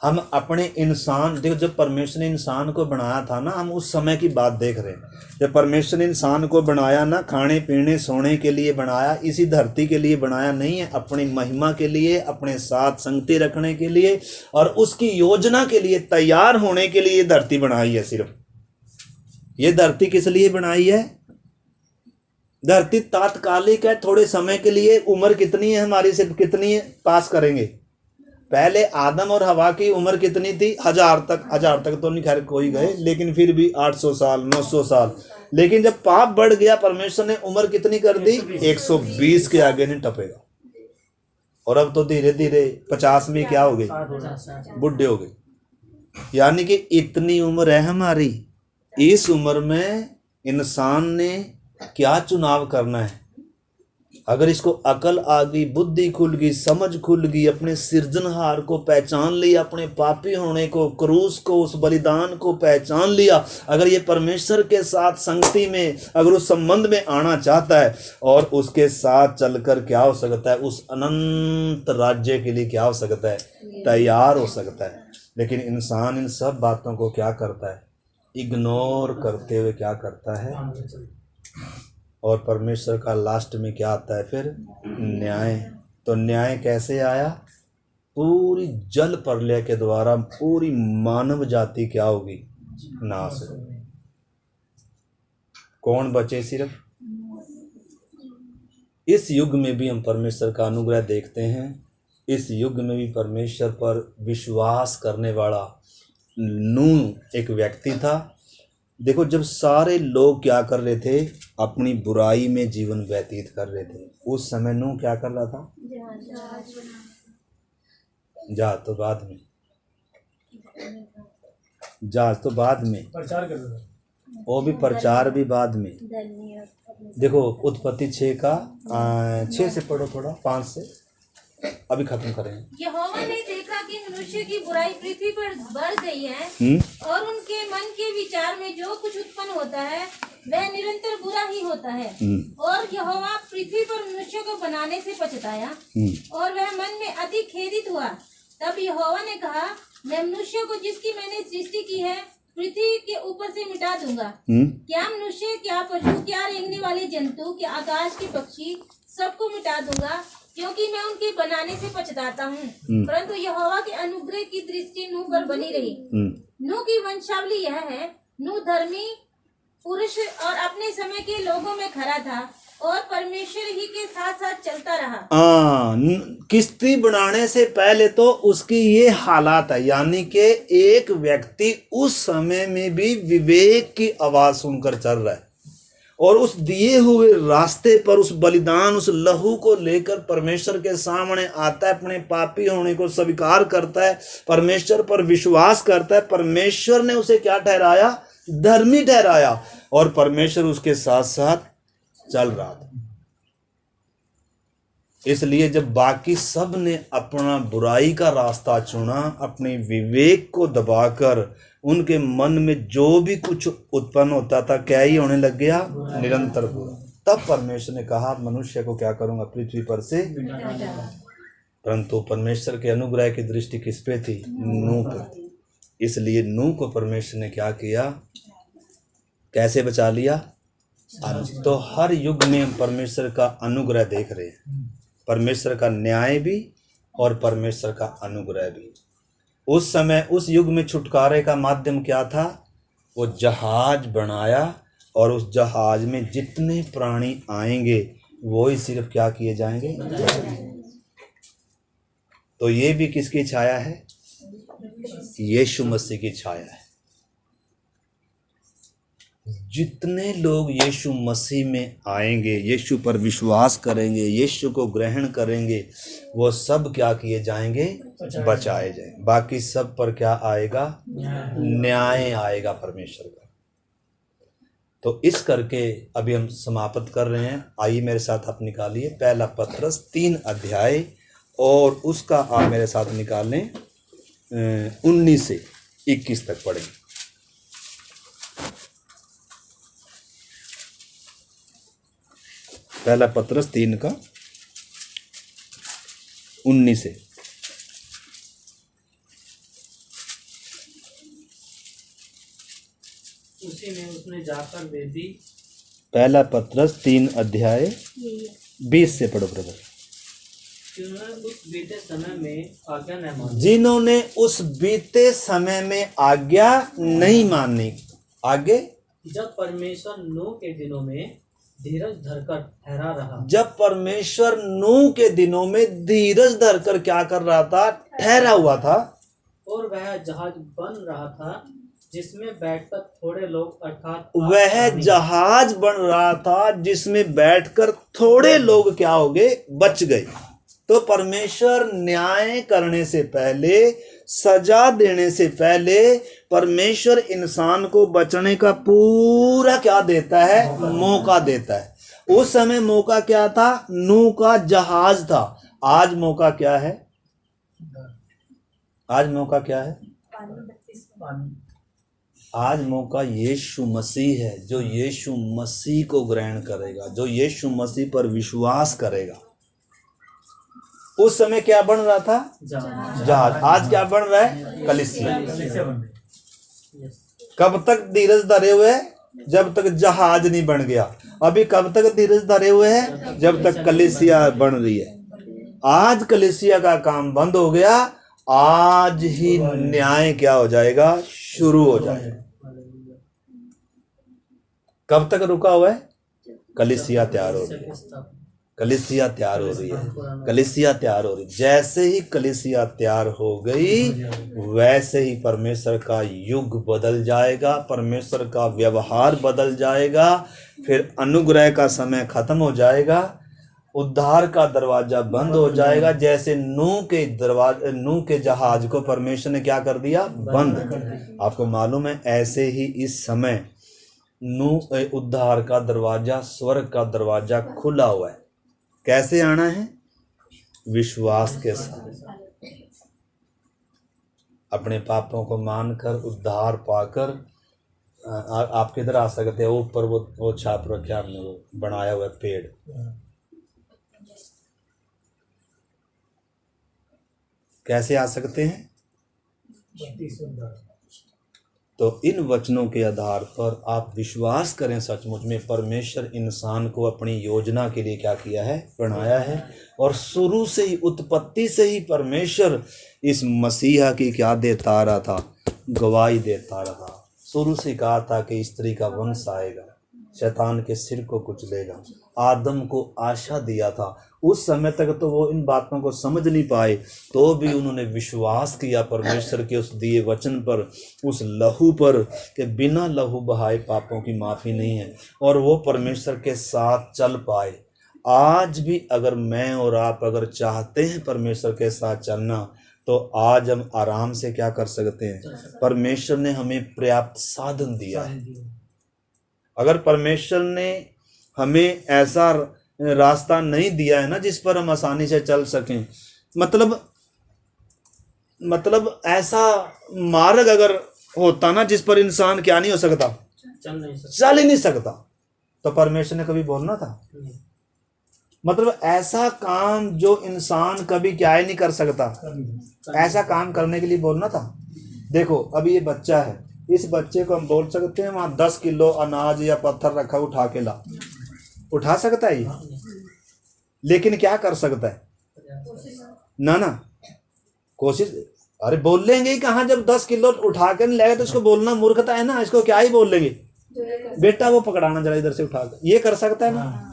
हम अपने इंसान, देखो जब परमेश्वर ने इंसान को बनाया था ना, हम उस समय की बात देख रहे हैं। जब परमेश्वर ने इंसान को बनाया ना, खाने पीने सोने के लिए बनाया, इसी धरती के लिए बनाया नहीं है, अपनी महिमा के लिए, अपने साथ संगति रखने के लिए और उसकी योजना के लिए तैयार होने के लिए ये धरती बनाई है। सिर्फ ये धरती किस लिए बनाई है? धरती तात्कालिक है, थोड़े समय के लिए। उम्र कितनी है हमारी? सिर्फ कितनी है पास करेंगे? पहले आदम और हवा की उम्र कितनी थी? 1000 तक तो नहीं, खैर कोई गए, लेकिन फिर भी 800 साल 900 साल। लेकिन जब पाप बढ़ गया, परमेश्वर ने उम्र कितनी कर दी? 120 के आगे नहीं टपेगा। और अब तो धीरे धीरे 50 में क्या हो गए? बुढ़े हो गए। यानी कि इतनी उम्र है हमारी। इस उम्र में इंसान ने क्या चुनाव करना है? अगर इसको अकल आ गई, बुद्धि खुल गई, समझ खुल गई, अपने सृजनहार को पहचान लिया, अपने पापी होने को, क्रूस को, उस बलिदान को पहचान लिया, अगर ये परमेश्वर के साथ संगति में, अगर उस संबंध में आना चाहता है और उसके साथ चलकर क्या हो सकता है? उस अनंत राज्य के लिए क्या हो सकता है? तैयार हो सकता है। लेकिन इंसान इन सब बातों को क्या करता है? इग्नोर करते हुए क्या करता है? और परमेश्वर का लास्ट में क्या आता है फिर? न्याय। तो न्याय कैसे आया? पूरी जल प्रलय के द्वारा पूरी मानव जाति क्या होगी? नाश होगी। कौन बचे? सिर्फ इस युग में भी हम परमेश्वर का अनुग्रह देखते हैं। इस युग में भी परमेश्वर पर विश्वास करने वाला नूह एक व्यक्ति था। देखो, जब सारे लोग क्या कर रहे थे? अपनी बुराई में जीवन व्यतीत कर रहे थे, उस समय नूह क्या कर रहा था? जहाज तो बाद में, जहाज तो बाद में, प्रचार कर रहा था। वो भी प्रचार भी बाद में। देखो उत्पत्ति 6 का 6 से पढ़ो, थोड़ा 5 से अभी खत्म करेंगे। यहोवा ने देखा कि मनुष्य की बुराई पृथ्वी पर बढ़ गई है और उनके मन के विचार में जो कुछ उत्पन्न होता है वह निरंतर बुरा ही होता है। और यहोवा पृथ्वी पर मनुष्य को बनाने से पछताया और वह मन में अधिक खेदित हुआ। तब यहोवा ने कहा, मैं मनुष्य को जिसकी मैंने सृष्टि की है पृथ्वी के ऊपर से मिटा दूंगा। क्या मनुष्य, क्या पशु, क्या रेंगने वाले जंतु, क्या आकाश के पक्षी, सबको मिटा दूंगा, क्योंकि मैं उनके बनाने से पछताता हूँ। परंतु यहोवा के अनुग्रह की दृष्टि नूह पर बनी रही। नूह की वंशावली यह है, नूह धर्मी पुरुष और अपने समय के लोगों में खरा था और परमेश्वर ही के साथ साथ चलता रहा। किश्ती बनाने से पहले तो उसकी ये हालात है, यानी कि एक व्यक्ति उस समय में भी विवेक की आवाज सुनकर चल रहा है और उस दिए हुए रास्ते पर, उस बलिदान, उस लहू को लेकर परमेश्वर के सामने आता है, अपने पापी होने को स्वीकार करता है, परमेश्वर पर विश्वास करता है। परमेश्वर ने उसे क्या ठहराया? धर्मी ठहराया और परमेश्वर उसके साथ साथ चल रहा था। इसलिए जब बाकी सब ने अपना बुराई का रास्ता चुना, अपने विवेक को दबाकर, उनके मन में जो भी कुछ उत्पन्न होता था क्या ही होने लग गया? निरंतर बुरा। तब परमेश्वर ने कहा, मनुष्य को क्या करूंगा? पृथ्वी पर से। परंतु परमेश्वर के अनुग्रह की दृष्टि किस पे थी? नूह पर। इसलिए नूह को परमेश्वर ने क्या किया? कैसे बचा लिया? तो हर युग में हम परमेश्वर का अनुग्रह देख रहे हैं, परमेश्वर का न्याय भी और परमेश्वर का अनुग्रह भी। उस समय, उस युग में छुटकारे का माध्यम क्या था? वो जहाज बनाया और उस जहाज में जितने प्राणी आएंगे वो ही सिर्फ क्या किए जाएंगे? तो ये भी किसकी छाया है? यीशु मसीह की छाया है। जितने लोग यीशु मसीह में आएंगे, यीशु पर विश्वास करेंगे, यीशु को ग्रहण करेंगे, वो सब क्या किए जाएंगे? बचाए जाएंगे। बाकी सब पर क्या आएगा? न्याय आएगा परमेश्वर का। तो इस करके अभी हम समाप्त कर रहे हैं। आइए मेरे साथ आप निकालिए पहला पत्रस 3 अध्याय और उसका आप मेरे साथ निकाल लें 19 से 21 तक पढ़ेंगे। पहला पत्रस 3 का 19 से। उसी में उसने जाकर वेदी पहला पत्रस 3:20 से पढ़ो ब्रदर। जिन्होंने उस बीते समय में आज्ञा न मानी, जिन्होंने उस बीते समय में आज्ञा नहीं मानी। आगे, जब परमेश्वर नूह के दिनों में धीरज धरकर ठहरा रहा, जब परमेश्वर नूह के दिनों में धीरज धरकर क्या कर रहा था? ठहरा हुआ था। और वह जहाज बन रहा था जिसमें बैठकर थोड़े लोग अर्थात वह जहाज बन रहा था जिसमें बैठकर थोड़े लोग क्या हो गए? बच गए। तो परमेश्वर न्याय करने से पहले, सजा देने से पहले परमेश्वर इंसान को बचने का पूरा क्या देता है? मौका देता है। उस समय मौका क्या था? नूह का जहाज था। आज मौका क्या है? आज मौका क्या है? आज मौका यीशु मसीह है। जो यीशु मसीह को ग्रहण करेगा, जो यीशु मसीह पर विश्वास करेगा। उस समय क्या बन रहा था? जहाज। आज क्या बन रहा है? कलीसिया। कब तक धीरज धरे हुए है? जब तक जहाज नहीं बन गया। अभी कब तक धीरज धरे हुए हैं? जब तक कलीसिया बन रही है। आज कलीसिया का काम बंद हो गया, आज ही न्याय क्या हो जाएगा? शुरू हो जाएगा। कब तक रुका हुआ है? कलीसिया तैयार हो रही है। कलीसिया तैयार हो रही है। कलीसिया तैयार हो रही। जैसे ही कलीसिया तैयार हो गई, वैसे ही परमेश्वर का युग बदल जाएगा, परमेश्वर का व्यवहार बदल जाएगा। फिर अनुग्रह का समय खत्म हो जाएगा, उद्धार का दरवाजा बंद हो जाएगा। जैसे नूह के जहाज को परमेश्वर ने क्या कर दिया? बंद। आपको मालूम है, ऐसे ही इस समय नूह उद्धार का दरवाजा, स्वर्ग का दरवाजा खुला हुआ है। कैसे आना है? विश्वास के साथ, अपने पापों को मानकर, उद्धार पाकर आप किधर आ सकते हो? ऊपर वो छाप रखे आपने, वो बनाया हुआ पेड़। कैसे आ सकते हैं? तो इन वचनों के आधार पर आप विश्वास करें, सचमुच में परमेश्वर इंसान को अपनी योजना के लिए क्या किया है? बनाया है। और शुरू से ही, उत्पत्ति से ही परमेश्वर इस मसीहा की क्या देता रहा था? गवाही देता रहा था। शुरू से कहा था कि स्त्री का वंश आएगा, शैतान के सिर को कुचलेगा। आदम को आशा दिया था। उस समय तक तो वो इन बातों को समझ नहीं पाए, तो भी उन्होंने विश्वास किया परमेश्वर के उस दिए वचन पर, उस लहू पर, कि बिना लहू बहाए पापों की माफ़ी नहीं है। और वो परमेश्वर के साथ चल पाए। आज भी अगर मैं और आप अगर चाहते हैं परमेश्वर के साथ चलना, तो आज हम आराम से क्या कर सकते हैं? परमेश्वर ने हमें पर्याप्त साधन दिया है। अगर परमेश्वर ने हमें ऐसा रास्ता नहीं दिया है ना जिस पर हम आसानी से चल सकें, मतलब ऐसा मार्ग अगर होता ना जिस पर इंसान क्या नहीं हो सकता? चल ही नहीं सकता, तो परमेश्वर ने कभी बोलना था? मतलब ऐसा काम जो इंसान कभी क्या ही नहीं कर सकता, ऐसा काम करने के लिए बोलना था। देखो अभी ये बच्चा है, इस बच्चे को हम बोल सकते हैं वहाँ 10 किलो अनाज या पत्थर रखा उठा के ला, उठा सकता है ये? लेकिन क्या कर सकता है? ना कोशिश। अरे बोल लेंगे ही कहाँ? जब 10 किलो उठा के नहीं लेगा तो इसको बोलना मूर्खता है ना। इसको क्या ही बोल लेंगे? बेटा वो पकड़ाना जरा इधर से उठा कर, ये कर सकता है ना।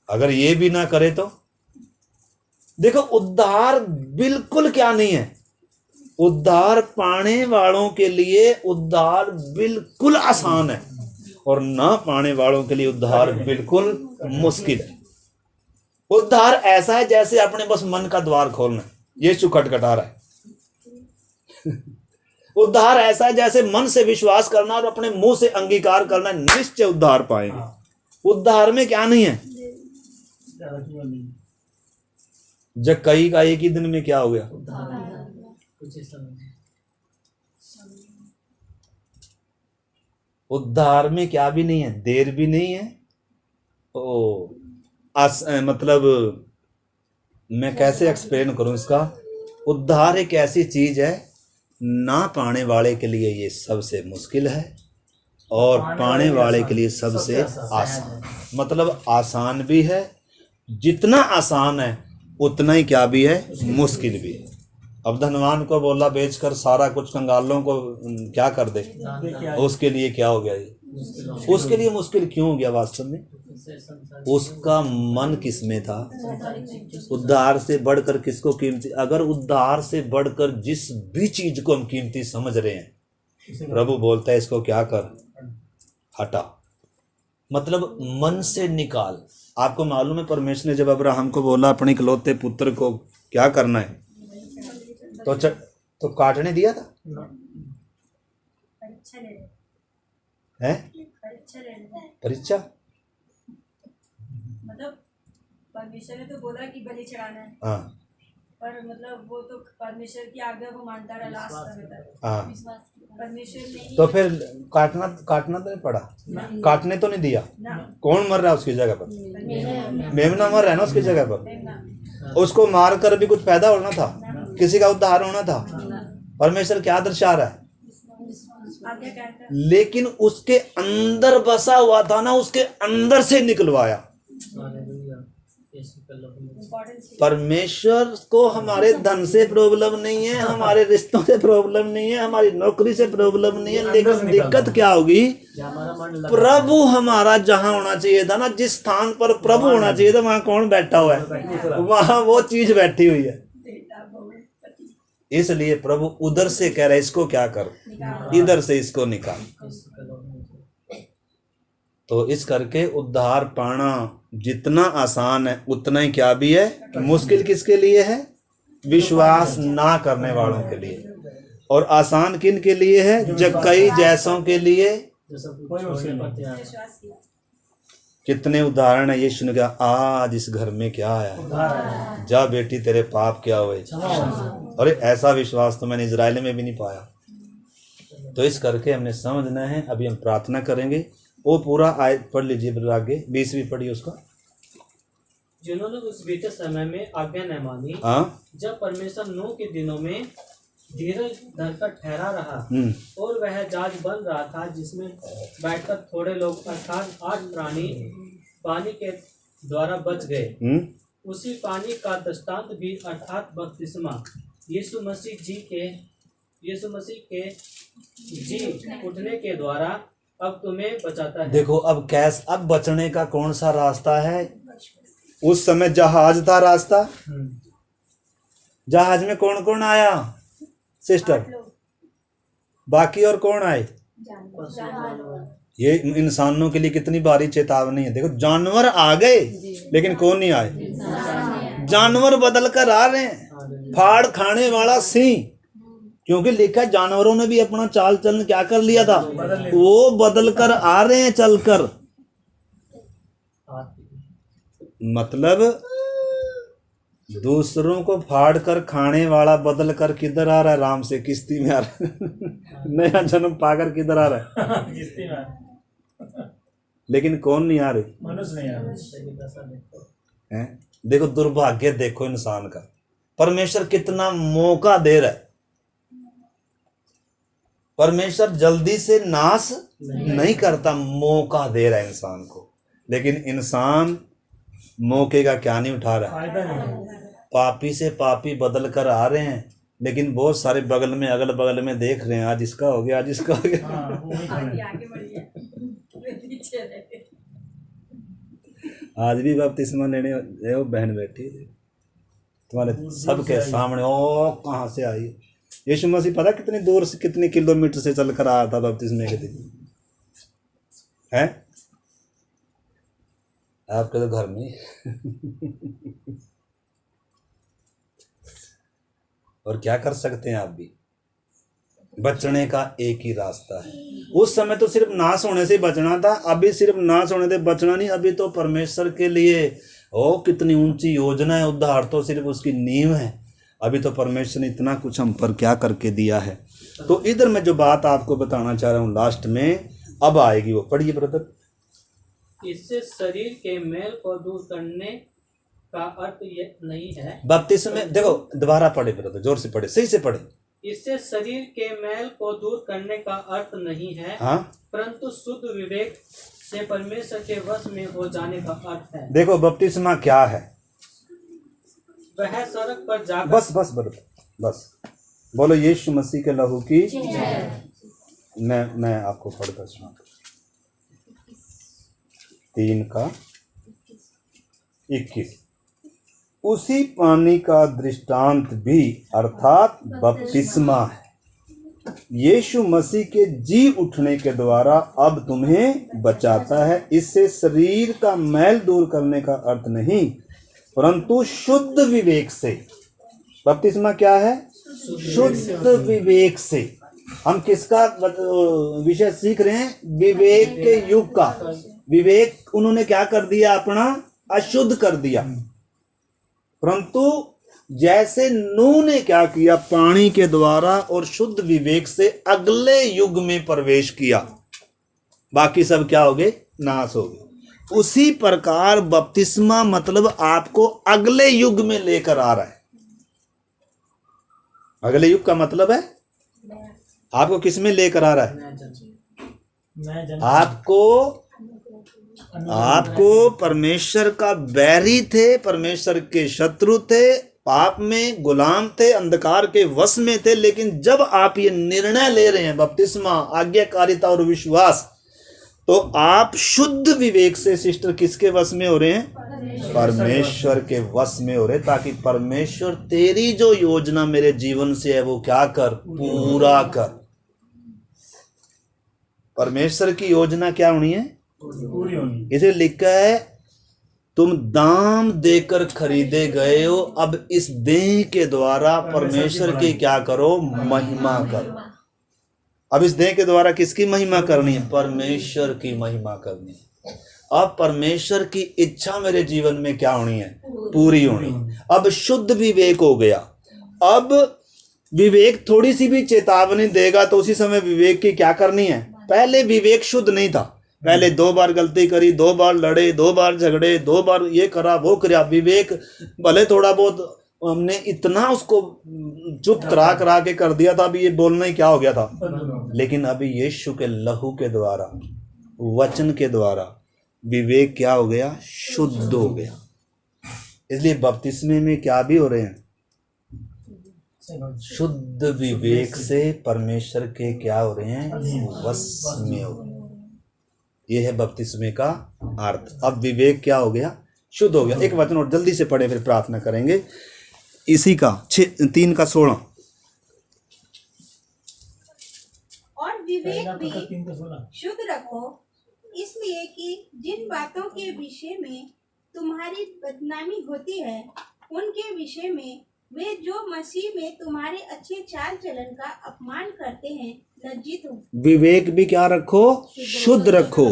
अगर ये भी ना करे तो देखो, उद्धार बिल्कुल क्या नहीं है। उद्धार पाने वालों के लिए उद्धार बिल्कुल आसान है, और ना पाने वालों के लिए उद्धार बिल्कुल मुश्किल है। उद्धार ऐसा है जैसे अपने बस मन का द्वार खोलना, ये खटखटा रहा है। उद्धार ऐसा है जैसे मन से विश्वास करना और अपने मुंह से अंगीकार करना, निश्चय उद्धार पाएंगे। उद्धार में क्या नहीं है? जब कई का एक ही दिन में क्या हो गया? उद्धार में क्या भी नहीं है, देर भी नहीं है। मतलब मैं कैसे एक्सप्लेन करूं इसका? उद्धार एक ऐसी चीज है, ना पाने वाले के लिए ये सबसे मुश्किल है, और पाने वाले के लिए सबसे आसान। मतलब आसान भी है, जितना आसान है उतना ही क्या भी है, मुश्किल भी है। अब धनवान को बोला बेचकर सारा कुछ कंगालों को क्या कर दे, उसके लिए क्या हो गया ये, उसके लिए मुश्किल क्यों हो गया? वास्तव में उसका मन किसमें था? उद्धार से बढ़कर किसको कीमती? अगर उद्धार से बढ़कर जिस भी चीज को हम कीमती समझ रहे हैं, प्रभु बोलता है इसको क्या कर, हटा। मतलब मन से निकाल। आपको मालूम है परमेश्वर ने जब अब्राहम को बोला अपने इकलौते पुत्र को क्या करना है, तो काटने दिया था है? परीक्षा मतलब परमेश्वर ने तो बोला कि बलि चढ़ाना है, हाँ, पर मतलब वो तो परमेश्वर की आज्ञा को मानता रहा लास्ट समय तक। हाँ, परमेश्वर ने तो फिर काटना तो नहीं पड़ा, काटने तो नहीं दिया। कौन मर रहा है उसकी जगह पर? मेमना मर रहा है ना उसकी जगह पर। उसको मार कर भी कुछ पैदा होना था, किसी का उद्धार होना था। परमेश्वर क्या दर्शा रहा है? लेकिन उसके अंदर बसा हुआ था ना, उसके अंदर से निकलवाया। परमेश्वर को हमारे धन से प्रॉब्लम नहीं है, हमारे रिश्तों से प्रॉब्लम नहीं है, हमारी नौकरी से प्रॉब्लम नहीं है। लेकिन दिक्कत क्या होगी? प्रभु हमारा जहां होना चाहिए था ना, जिस स्थान पर प्रभु होना चाहिए था, वहां कौन बैठा हुआ है? वहां वो चीज बैठी हुई है। इसलिए प्रभु उधर से कह रहा है इसको क्या कर, इधर से इसको निकाल। तो इस करके उद्धार पाना जितना आसान है उतना ही क्या भी है, मुश्किल किसके लिए है? विश्वास ना करने वालों के लिए। और आसान किन के लिए है? जक्कई जैसों के लिए। कितने उदाहरण है। यीशु ने कहा आज इस घर में क्या आया, जा बेटी तेरे पाप क्या हुए। अरे ऐसा विश्वास तो मैंने इजराइल में भी नहीं पाया। तो इस करके हमने समझना है। अभी हम प्रार्थना करेंगे। वो पूरा आयत पढ़ लीजिए, फिर आगे 20वीं पढ़िए उसका। जिन्होंने उस बीते समय में आज्ञा न मानी, जब परमेश्वर नूह के दिनों में धीरज धरकर ठहरा रहा और वह जहाज बन रहा था जिसमें बैठकर थोड़े लोग अर्थात 8 प्राणी पानी के द्वारा बच गए। उसी पानी का दृष्टांत भी अर्थात बपतिस्मा यीशु मसीह के जी उठने के द्वारा अब तुम्हें बचाता है। देखो अब अब बचने का कौन सा रास्ता है? उस समय जहाज था रास्ता। जहाज में कौन कौन आया सिस्टर? बाकी और कौन आए? ये इंसानों के लिए कितनी भारी चेतावनी है। देखो जानवर आ गए लेकिन कौन नहीं आए? जानवर बदल कर आ रहे हैं। फाड़ खाने वाला सिंह, क्योंकि लिखा है जानवरों ने भी अपना चाल चलन क्या कर लिया था, वो बदल कर आ रहे हैं चलकर। मतलब दूसरों को फाड़ कर खाने वाला बदल कर किधर आ रहा है? राम से किश्ती में आ रहा है। नया जन्म पाकर किधर आ रहा है? किश्ती में। लेकिन कौन नहीं आ रहे? मनुष्य नहीं आ रहे। देखो दुर्भाग्य देखो इंसान का। परमेश्वर कितना मौका दे रहा है। परमेश्वर जल्दी से नाश नहीं करता, मौका दे रहा है इंसान को। लेकिन इंसान मौके का क्या नहीं उठा रहा है। पापी से पापी बदल कर आ रहे हैं, लेकिन बहुत सारे बगल में अगल बगल में देख रहे हैं, आज इसका हो गया, आज इसका हो गया। आज भी बपतिस्मा लेने वो बहन बैठी तुम्हारे सबके सामने। ओ कहाँ से आई? यीशु मसीह पता कितनी दूर से, कितने किलोमीटर से चल कर आया था बपतिस्मे के दिन है? आपके तो घर में। और क्या कर सकते हैं आप भी? बचने का एक ही रास्ता है। उस समय तो सिर्फ नाश होने से बचना था, अभी सिर्फ नाश होने से बचना नहीं, अभी तो परमेश्वर के लिए ओ कितनी ऊंची योजना है। उद्धार तो सिर्फ उसकी नींव है। अभी तो परमेश्वर ने इतना कुछ हम पर क्या करके दिया है। तो इधर मैं जो बात आपको बताना चाह रहा हूँ लास्ट में अब आएगी, वो पढ़िए ब्रदर। इससे शरीर के मेल को दूर करने का अर्थ ये नहीं है। बपतिस्मे देखो दोबारा पढ़े ब्रदर, जोर से पढ़े, सही से पढ़े। इससे शरीर के मैल को दूर करने का अर्थ नहीं है, हाँ, परंतु शुद्ध विवेक से परमेश्वर के वश में हो जाने का अर्थ है। देखो बपतिस्मा क्या है? वह सड़क पर जाकर बस बोलो यीशु मसीह के लहू की। मैं आपको पढ़कर सुनाता हूं। 3:21 उसी पानी का दृष्टांत भी अर्थात बपतिस्मा है यीशु मसीह के जी उठने के द्वारा अब तुम्हें बचाता है। इससे शरीर का मैल दूर करने का अर्थ नहीं, परंतु शुद्ध विवेक से। बपतिस्मा क्या है? शुद्ध विवेक से। हम किसका विषय सीख रहे हैं? विवेक के युग का। विवेक उन्होंने क्या कर दिया? अपना अशुद्ध कर दिया। परंतु जैसे नूह ने क्या किया? पानी के द्वारा और शुद्ध विवेक से अगले युग में प्रवेश किया, बाकी सब क्या हो गए? नाश हो गए। उसी प्रकार बपतिस्मा मतलब आपको अगले युग में लेकर आ रहा है। अगले युग का मतलब है आपको किस में लेकर आ रहा है? आपको परमेश्वर का बैरी थे, परमेश्वर के शत्रु थे, पाप में गुलाम थे, अंधकार के वश में थे। लेकिन जब आप ये निर्णय ले रहे हैं बपतिस्मा, आज्ञाकारिता और विश्वास, तो आप शुद्ध विवेक से सिस्टर किसके वश में हो रहे हैं? परमेश्वर के वश में हो रहे, ताकि परमेश्वर तेरी जो योजना मेरे जीवन से है वो क्या कर? पूरा कर। परमेश्वर की योजना क्या होनी है? पूरी होनी। इसे लिखा है तुम दाम देकर खरीदे गए हो, अब इस देह के द्वारा परमेश्वर की क्या करो? महिमा करो। अब इस देह के द्वारा किसकी महिमा करनी है? परमेश्वर की महिमा करनी है। अब परमेश्वर की इच्छा मेरे जीवन में क्या होनी है? पूरी होनी। अब शुद्ध विवेक हो गया। अब विवेक थोड़ी सी भी चेतावनी देगा तो उसी समय विवेक की क्या करनी है? पहले विवेक शुद्ध नहीं था, पहले 2 बार गलती करी, 2 बार लड़े, 2 बार झगड़े, 2 बार ये करा वो करा। विवेक भले थोड़ा बहुत हमने इतना उसको चुप करा के कर दिया था, अभी ये बोलना ही क्या हो गया था। लेकिन अभी यीशु के लहू के द्वारा, वचन के द्वारा विवेक क्या हो गया? शुद्ध हो गया। इसलिए बपतिस्मे में क्या भी हो रहे हैं? शुद्ध विवेक से परमेश्वर के क्या हो रहे हैं? वश में हो रहे हैं। यह है बपतिस्मे का अर्थ। अब विवेक क्या हो गया? शुद्ध हो गया। एक वचन और जल्दी से पढ़े, फिर प्रार्थना करेंगे। इसी का 3:16 और विवेक भी शुद्ध रखो, इसलिए कि जिन बातों के विषय में तुम्हारी बदनामी होती है, उनके विषय में वे जो मसीह में तुम्हारे अच्छे चाल चलन का अपमान करते हैं लज्जित हो। विवेक भी क्या रखो? शुद्ध रखो।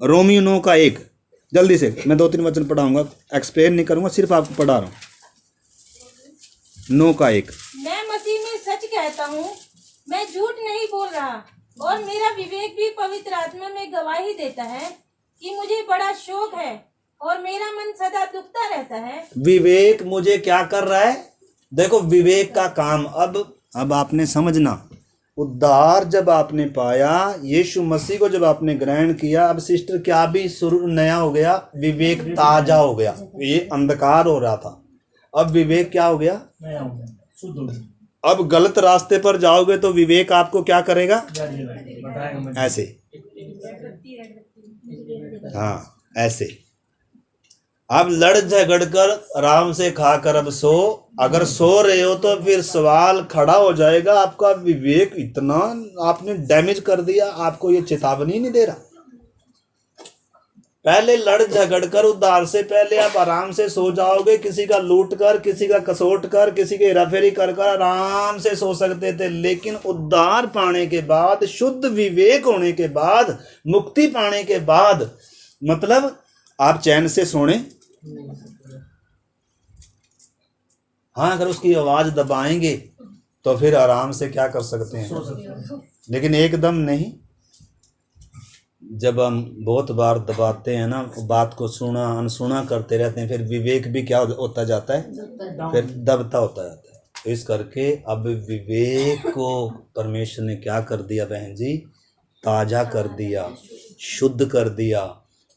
रोमियो 9:1 जल्दी से, मैं 2-3 वचन पढ़ाऊंगा, एक्सप्लेन नहीं करूंगा, सिर्फ आपको पढ़ा रहा हूँ। 9:1 मैं मसीह में सच कहता हूँ, मैं झूठ नहीं बोल रहा, और मेरा विवेक भी पवित्र आत्मा में गवाही देता है कि मुझे बड़ा शोक है और मेरा मन सदा दुखता रहता है। विवेक मुझे क्या कर रहा है? देखो विवेक का काम अब आपने समझना। उद्धार जब आपने पाया, यीशु मसीह को जब आपने ग्रहण किया, अब सिस्टर क्या भी शुरू नया हो गया? विवेक ताजा हो गया। ये अंधकार हो रहा था, अब विवेक क्या हो गया? नया हो गया, शुद्ध हो गया। अब गलत रास्ते पर जाओगे तो विवेक आपको क्या करेगा? ऐसे, हाँ ऐसे। अब लड़ झगड़ कर आराम से खाकर अब सो। अगर सो रहे हो तो फिर सवाल खड़ा हो जाएगा, आपका विवेक इतना आपने डैमेज कर दिया, आपको ये चेतावनी नहीं दे रहा। पहले लड़ झगड़ कर उद्धार से पहले आप आराम से सो जाओगे। किसी का लूट कर, किसी का कसोट कर, किसी के हेराफेरी कर आराम से सो सकते थे। लेकिन उद्धार पाने के बाद, शुद्ध विवेक होने के बाद, मुक्ति पाने के बाद, मतलब आप चैन से सोने। हाँ, अगर उसकी आवाज दबाएंगे तो फिर आराम से क्या कर सकते हैं, लेकिन एकदम नहीं। जब हम बहुत बार दबाते हैं ना, बात को सुना अनसुना करते रहते हैं, फिर विवेक भी क्या होता जाता है? फिर दबता होता जाता है। तो इस करके अब विवेक को परमेश्वर ने क्या कर दिया बहन जी, ताजा कर दिया, शुद्ध कर दिया।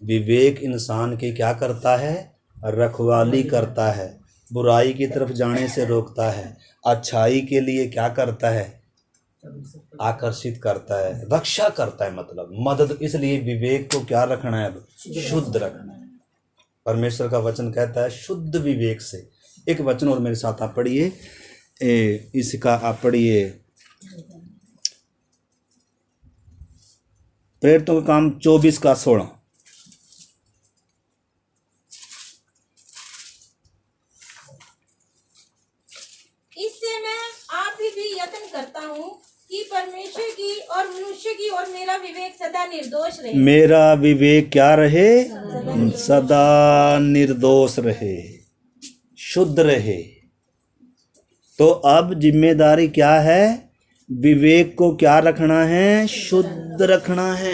विवेक इंसान की क्या करता है, रखवाली करता है, बुराई की तरफ जाने से रोकता है, अच्छाई के लिए क्या करता है, आकर्षित करता है, रक्षा करता है, मतलब मदद। इसलिए विवेक को क्या रखना है, अब शुद्ध रखना है। परमेश्वर का वचन कहता है शुद्ध विवेक से। एक वचन और मेरे साथ आप पढ़िए, इसका आप पढ़िए, प्रेरितों का काम 24:16। इससे मैं आप भी यत्न करता हूँ कि परमेश्वर की और मनुष्य की और मेरा विवेक सदा निर्दोष रहे। मेरा विवेक क्या रहे, सदा निर्दोष रहे, शुद्ध रहे। तो अब जिम्मेदारी क्या है, विवेक को क्या रखना है, शुद्ध रखना है।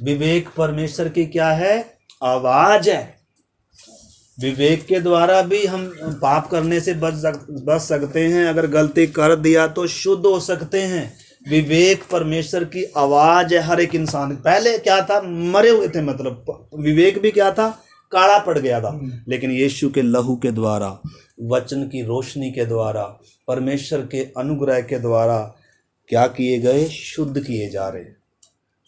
विवेक परमेश्वर की क्या है, आवाज है। विवेक के द्वारा भी हम पाप करने से बच सकते हैं। अगर गलती कर दिया तो शुद्ध हो सकते हैं। विवेक परमेश्वर की आवाज है हर एक इंसान। पहले क्या था, मरे हुए थे, मतलब विवेक भी क्या था, काला पड़ गया था। लेकिन यीशु के लहू के द्वारा, वचन की रोशनी के द्वारा, परमेश्वर के अनुग्रह के द्वारा क्या किए गए, शुद्ध किए जा रहे हैं।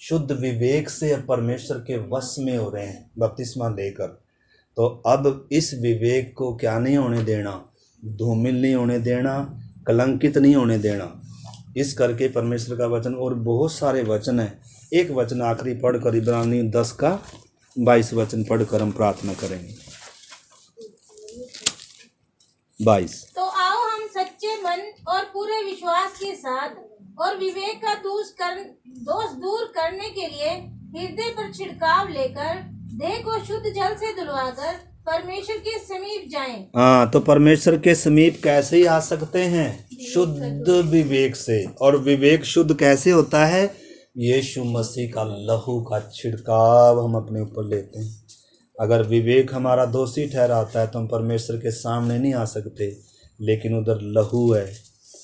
शुद्ध विवेक से परमेश्वर के वश में हो रहे हैं बपतिस्मा लेकर। तो अब इस विवेक को क्या नहीं होने देना, धूमिल नहीं होने देना, कलंकित नहीं होने देना। इस करके परमेश्वर का वचन, और बहुत सारे वचन हैं। एक वचन आखिरी पढ़कर, इब्रानी 10:22 वचन पढ़कर हम प्रार्थना करेंगे। 22। तो आओ हम सच्चे मन और पूरे विश्वास के साथ और विवेक का दोष दूर करने के लिए हृदय पर छिड़काव लेकर देह को शुद्ध जल से धुलवाकर परमेश्वर के समीप जाएं। हाँ, तो परमेश्वर के समीप कैसे ही आ सकते हैं, शुद्ध विवेक से। और विवेक शुद्ध कैसे होता है, यीशु मसीह का लहू का छिड़काव हम अपने ऊपर लेते हैं। अगर विवेक हमारा दोषी ठहराता है तो हम परमेश्वर के सामने नहीं आ सकते। लेकिन उधर लहू है,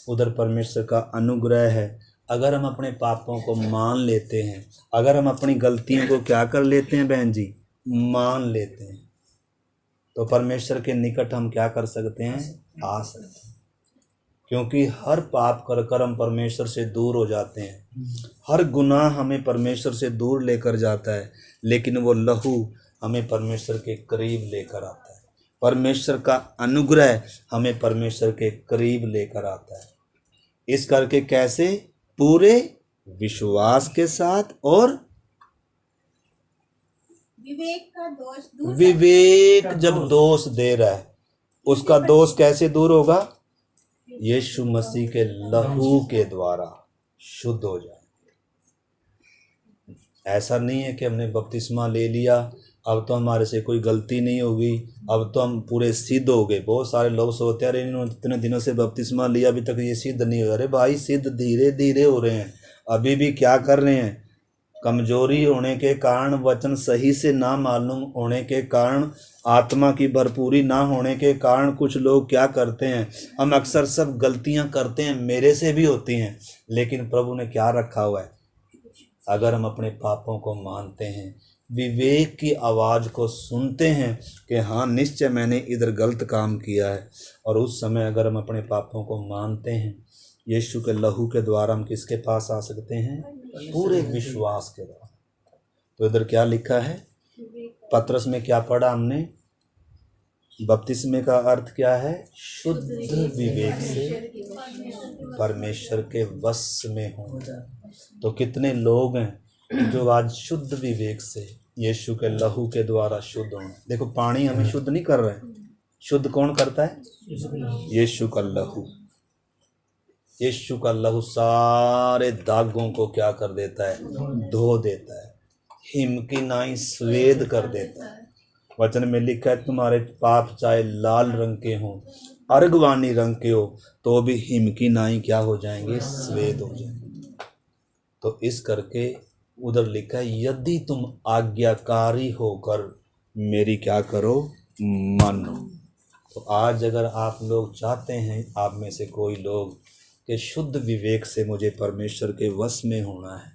उधर परमेश्वर का अनुग्रह है। अगर हम अपने पापों को मान लेते हैं, अगर हम अपनी गलतियों को क्या कर लेते हैं बहन जी, मान लेते हैं, तो परमेश्वर के निकट हम क्या कर सकते हैं, आ सकते हैं। क्योंकि हर पाप कर कर हम परमेश्वर से दूर हो जाते हैं। हर गुनाह हमें परमेश्वर से दूर लेकर जाता है, लेकिन वो लहू हमें परमेश्वर के करीब लेकर आता है। परमेश्वर का अनुग्रह हमें परमेश्वर के करीब लेकर आता है। इस करके कैसे, पूरे विश्वास के साथ और विवेक का दोष दूर। विवेक जब दोष दे रहा है, उसका दोष कैसे दूर होगा, यीशु मसीह के लहू के द्वारा शुद्ध हो जाए। ऐसा नहीं है कि हमने बपतिस्मा ले लिया, अब तो हमारे से कोई गलती नहीं होगी, अब तो हम पूरे सिद्ध हो गए। बहुत सारे लोग सोचते हैं, अरे इन्होंने इतने दिनों से बपतिस्मा लिया, अभी तक ये सिद्ध नहीं हो। अरे भाई, सिद्ध धीरे धीरे हो रहे हैं। अभी भी क्या कर रहे हैं, कमजोरी होने के कारण, वचन सही से ना मालूम होने के कारण, आत्मा की भरपूरी ना होने के कारण कुछ लोग क्या करते हैं, हम अक्सर सब गलतियां करते हैं, मेरे से भी होती हैं। लेकिन प्रभु ने क्या रखा हुआ है, अगर हम अपने पापों को मानते हैं, विवेक की आवाज़ को सुनते हैं कि हाँ निश्चय मैंने इधर गलत काम किया है, और उस समय अगर हम अपने पापों को मानते हैं, यीशु के लहू के द्वारा हम किसके पास आ सकते हैं, पूरे विश्वास के द्वारा। तो इधर क्या लिखा है, पत्रस में क्या पढ़ा हमने, बपतिस्मे का अर्थ क्या है, शुद्ध विवेक से परमेश्वर के वश में हो। तो कितने लोग हैं जो आज शुद्ध विवेक से यीशु के लहू के द्वारा शुद्ध हों। देखो, पानी हमें शुद्ध नहीं कर रहा है, शुद्ध कौन करता है, यीशु का लहू। यीशु का लहू सारे दागों को क्या कर देता है, धो देता है, हिम की नाई स्वेद कर देता है। वचन में लिखा है, तुम्हारे पाप चाहे लाल रंग के हों, अर्गवानी रंग के हो, तो भी हिम की नाई क्या हो जाएंगे, स्वेद हो जाएंगे। तो इस करके उधर लिखा है, यदि तुम आज्ञाकारी होकर मेरी क्या करो, मानो। तो आज अगर आप लोग चाहते हैं, आप में से कोई लोग, कि शुद्ध विवेक से मुझे परमेश्वर के वश में होना है,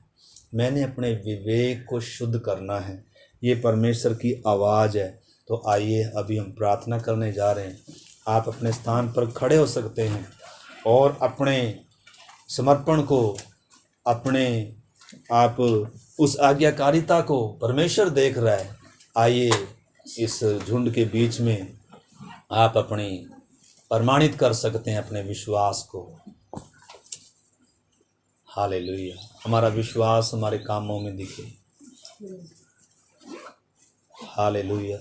मैंने अपने विवेक को शुद्ध करना है, ये परमेश्वर की आवाज़ है, तो आइए अभी हम प्रार्थना करने जा रहे हैं। आप अपने स्थान पर खड़े हो सकते हैं और अपने समर्पण को, अपने आप उस आज्ञाकारिता को परमेश्वर देख रहा है। आइए इस झुंड के बीच में आप अपनी प्रमाणित कर सकते हैं अपने विश्वास को। हालेलुया। हमारा विश्वास हमारे कामों में दिखे। हालेलुया।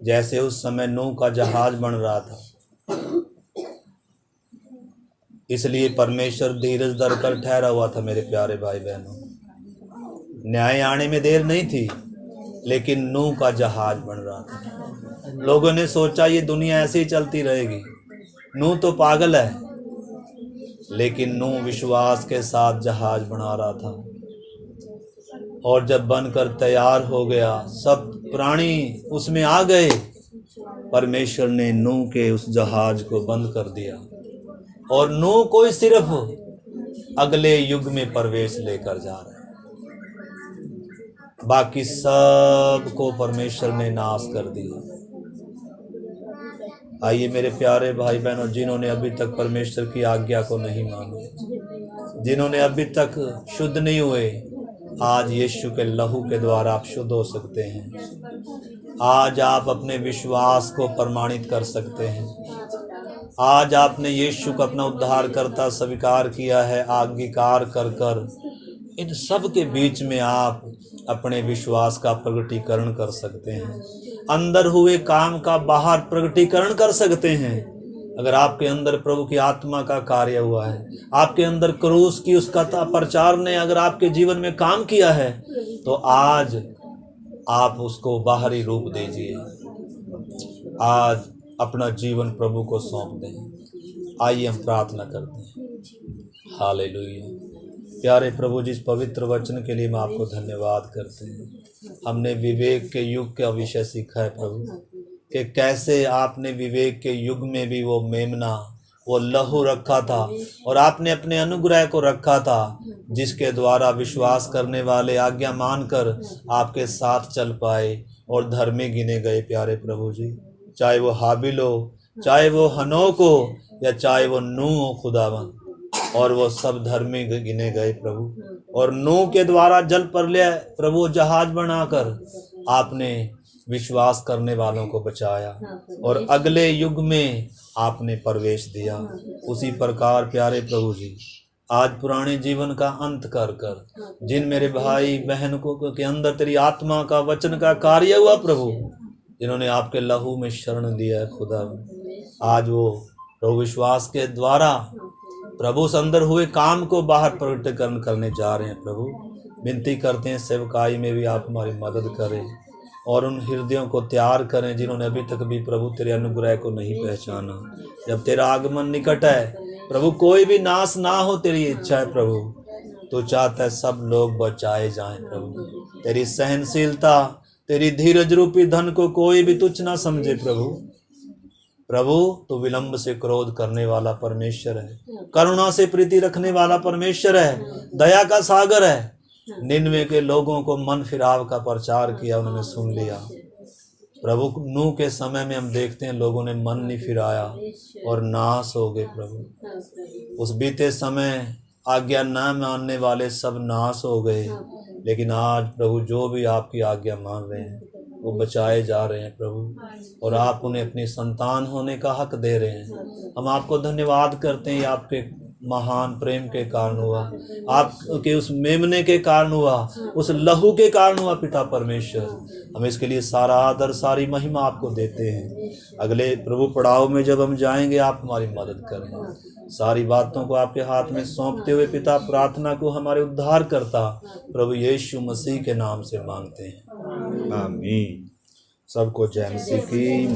जैसे उस समय नूह का जहाज बन रहा था, इसलिए परमेश्वर धीरज धर कर ठहरा हुआ था। मेरे प्यारे भाई बहनों, न्याय आने में देर नहीं थी, लेकिन नूह का जहाज बन रहा था। लोगों ने सोचा ये दुनिया ऐसे ही चलती रहेगी, नूह तो पागल है, लेकिन नूह विश्वास के साथ जहाज बना रहा था। और जब बनकर तैयार हो गया, सब प्राणी उसमें आ गए, परमेश्वर ने नूह के उस जहाज को बंद कर दिया और नूह को सिर्फ अगले युग में प्रवेश लेकर जा रहा है। बाकी सब को परमेश्वर ने नाश कर दिया। आइए मेरे प्यारे भाई बहनों, जिन्होंने अभी तक परमेश्वर की आज्ञा को नहीं माना, जिन्होंने अभी तक शुद्ध नहीं हुए, आज यीशु के लहू के द्वारा आप शुद्ध हो सकते हैं। आज आप अपने विश्वास को प्रमाणित कर सकते हैं। आज आपने यीशु को अपना उद्धारकर्ता स्वीकार किया है। आज्ञाकार कर कर इन सब के बीच में आप अपने विश्वास का प्रगटीकरण कर सकते हैं। अंदर हुए काम का बाहर प्रगटीकरण कर सकते हैं। अगर आपके अंदर प्रभु की आत्मा का कार्य हुआ है, आपके अंदर क्रूस की उसका प्रचार ने अगर आपके जीवन में काम किया है, तो आज आप उसको बाहरी रूप दीजिए। आज अपना जीवन प्रभु को सौंप दें। आइए हम प्रार्थना करते हैं। हालेलुया। प्यारे प्रभु, जिस पवित्र वचन के लिए मैं आपको धन्यवाद करते हैं। हमने विवेक के युग का विषय सीखा है प्रभु, कि कैसे आपने विवेक के युग में भी वो मेमना, वो लहू रखा था, और आपने अपने अनुग्रह को रखा था, जिसके द्वारा विश्वास करने वाले आज्ञा मानकर आपके साथ चल पाए और धर्मी गिने गए। प्यारे प्रभु जी, चाहे वो हाबिल हो, चाहे वो हनोक हो, या चाहे वो नूह हो खुदावन, और वो सब धर्मी गिने गए प्रभु। और नूह के द्वारा जल प्रलय प्रभु जहाज बनाकर आपने विश्वास करने वालों को बचाया और अगले युग में आपने प्रवेश दिया। उसी प्रकार प्यारे प्रभु जी, आज पुराने जीवन का अंत कर कर जिन मेरे भाई बहन को के अंदर तेरी आत्मा का वचन का कार्य हुआ प्रभु, जिन्होंने आपके लहू में शरण लिया है खुदा, आज वो प्रभु विश्वास के द्वारा प्रभु उस अंदर हुए काम को बाहर प्रकटीकरण करने जा रहे हैं। प्रभु विनती करते हैं, सेवकाई में भी आप हमारी मदद करें और उन हृदयों को तैयार करें जिन्होंने अभी तक भी प्रभु तेरे अनुग्रह को नहीं पहचाना। जब तेरा आगमन निकट है प्रभु, कोई भी नाश ना हो, तेरी इच्छा है प्रभु, तो चाहता है सब लोग बचाए जाएं प्रभु। तेरी सहनशीलता, तेरी धीरज रूपी धन को कोई भी तुच्छ ना समझे प्रभु। प्रभु तो विलंब से क्रोध करने वाला परमेश्वर है, करुणा से प्रीति रखने वाला परमेश्वर है, दया का सागर है। 99 के लोगों को मन फिराव का प्रचार किया, उन्होंने सुन लिया प्रभु। नूह के समय में हम देखते हैं लोगों ने मन नहीं फिराया और नाश हो गए प्रभु। उस बीते समय आज्ञा न मानने वाले सब नाश हो गए, लेकिन आज प्रभु जो भी आपकी आज्ञा मान रहे हैं वो बचाए जा रहे हैं प्रभु, और आप उन्हें अपनी संतान होने का हक दे रहे हैं। हम आपको धन्यवाद करते हैं, आपके महान प्रेम के कारण हुआ, आपके उस मेमने के कारण हुआ, उस लहू के कारण हुआ पिता परमेश्वर। हम इसके लिए सारा आदर सारी महिमा आपको देते हैं। अगले प्रभु पड़ाव में जब हम जाएंगे आप हमारी मदद करें। सारी बातों को आपके हाथ में सौंपते हुए पिता प्रार्थना को हमारे उद्धार करता प्रभु यीशु मसीह के नाम से मांगते हैं, आमीन। सबको जय मसीह की।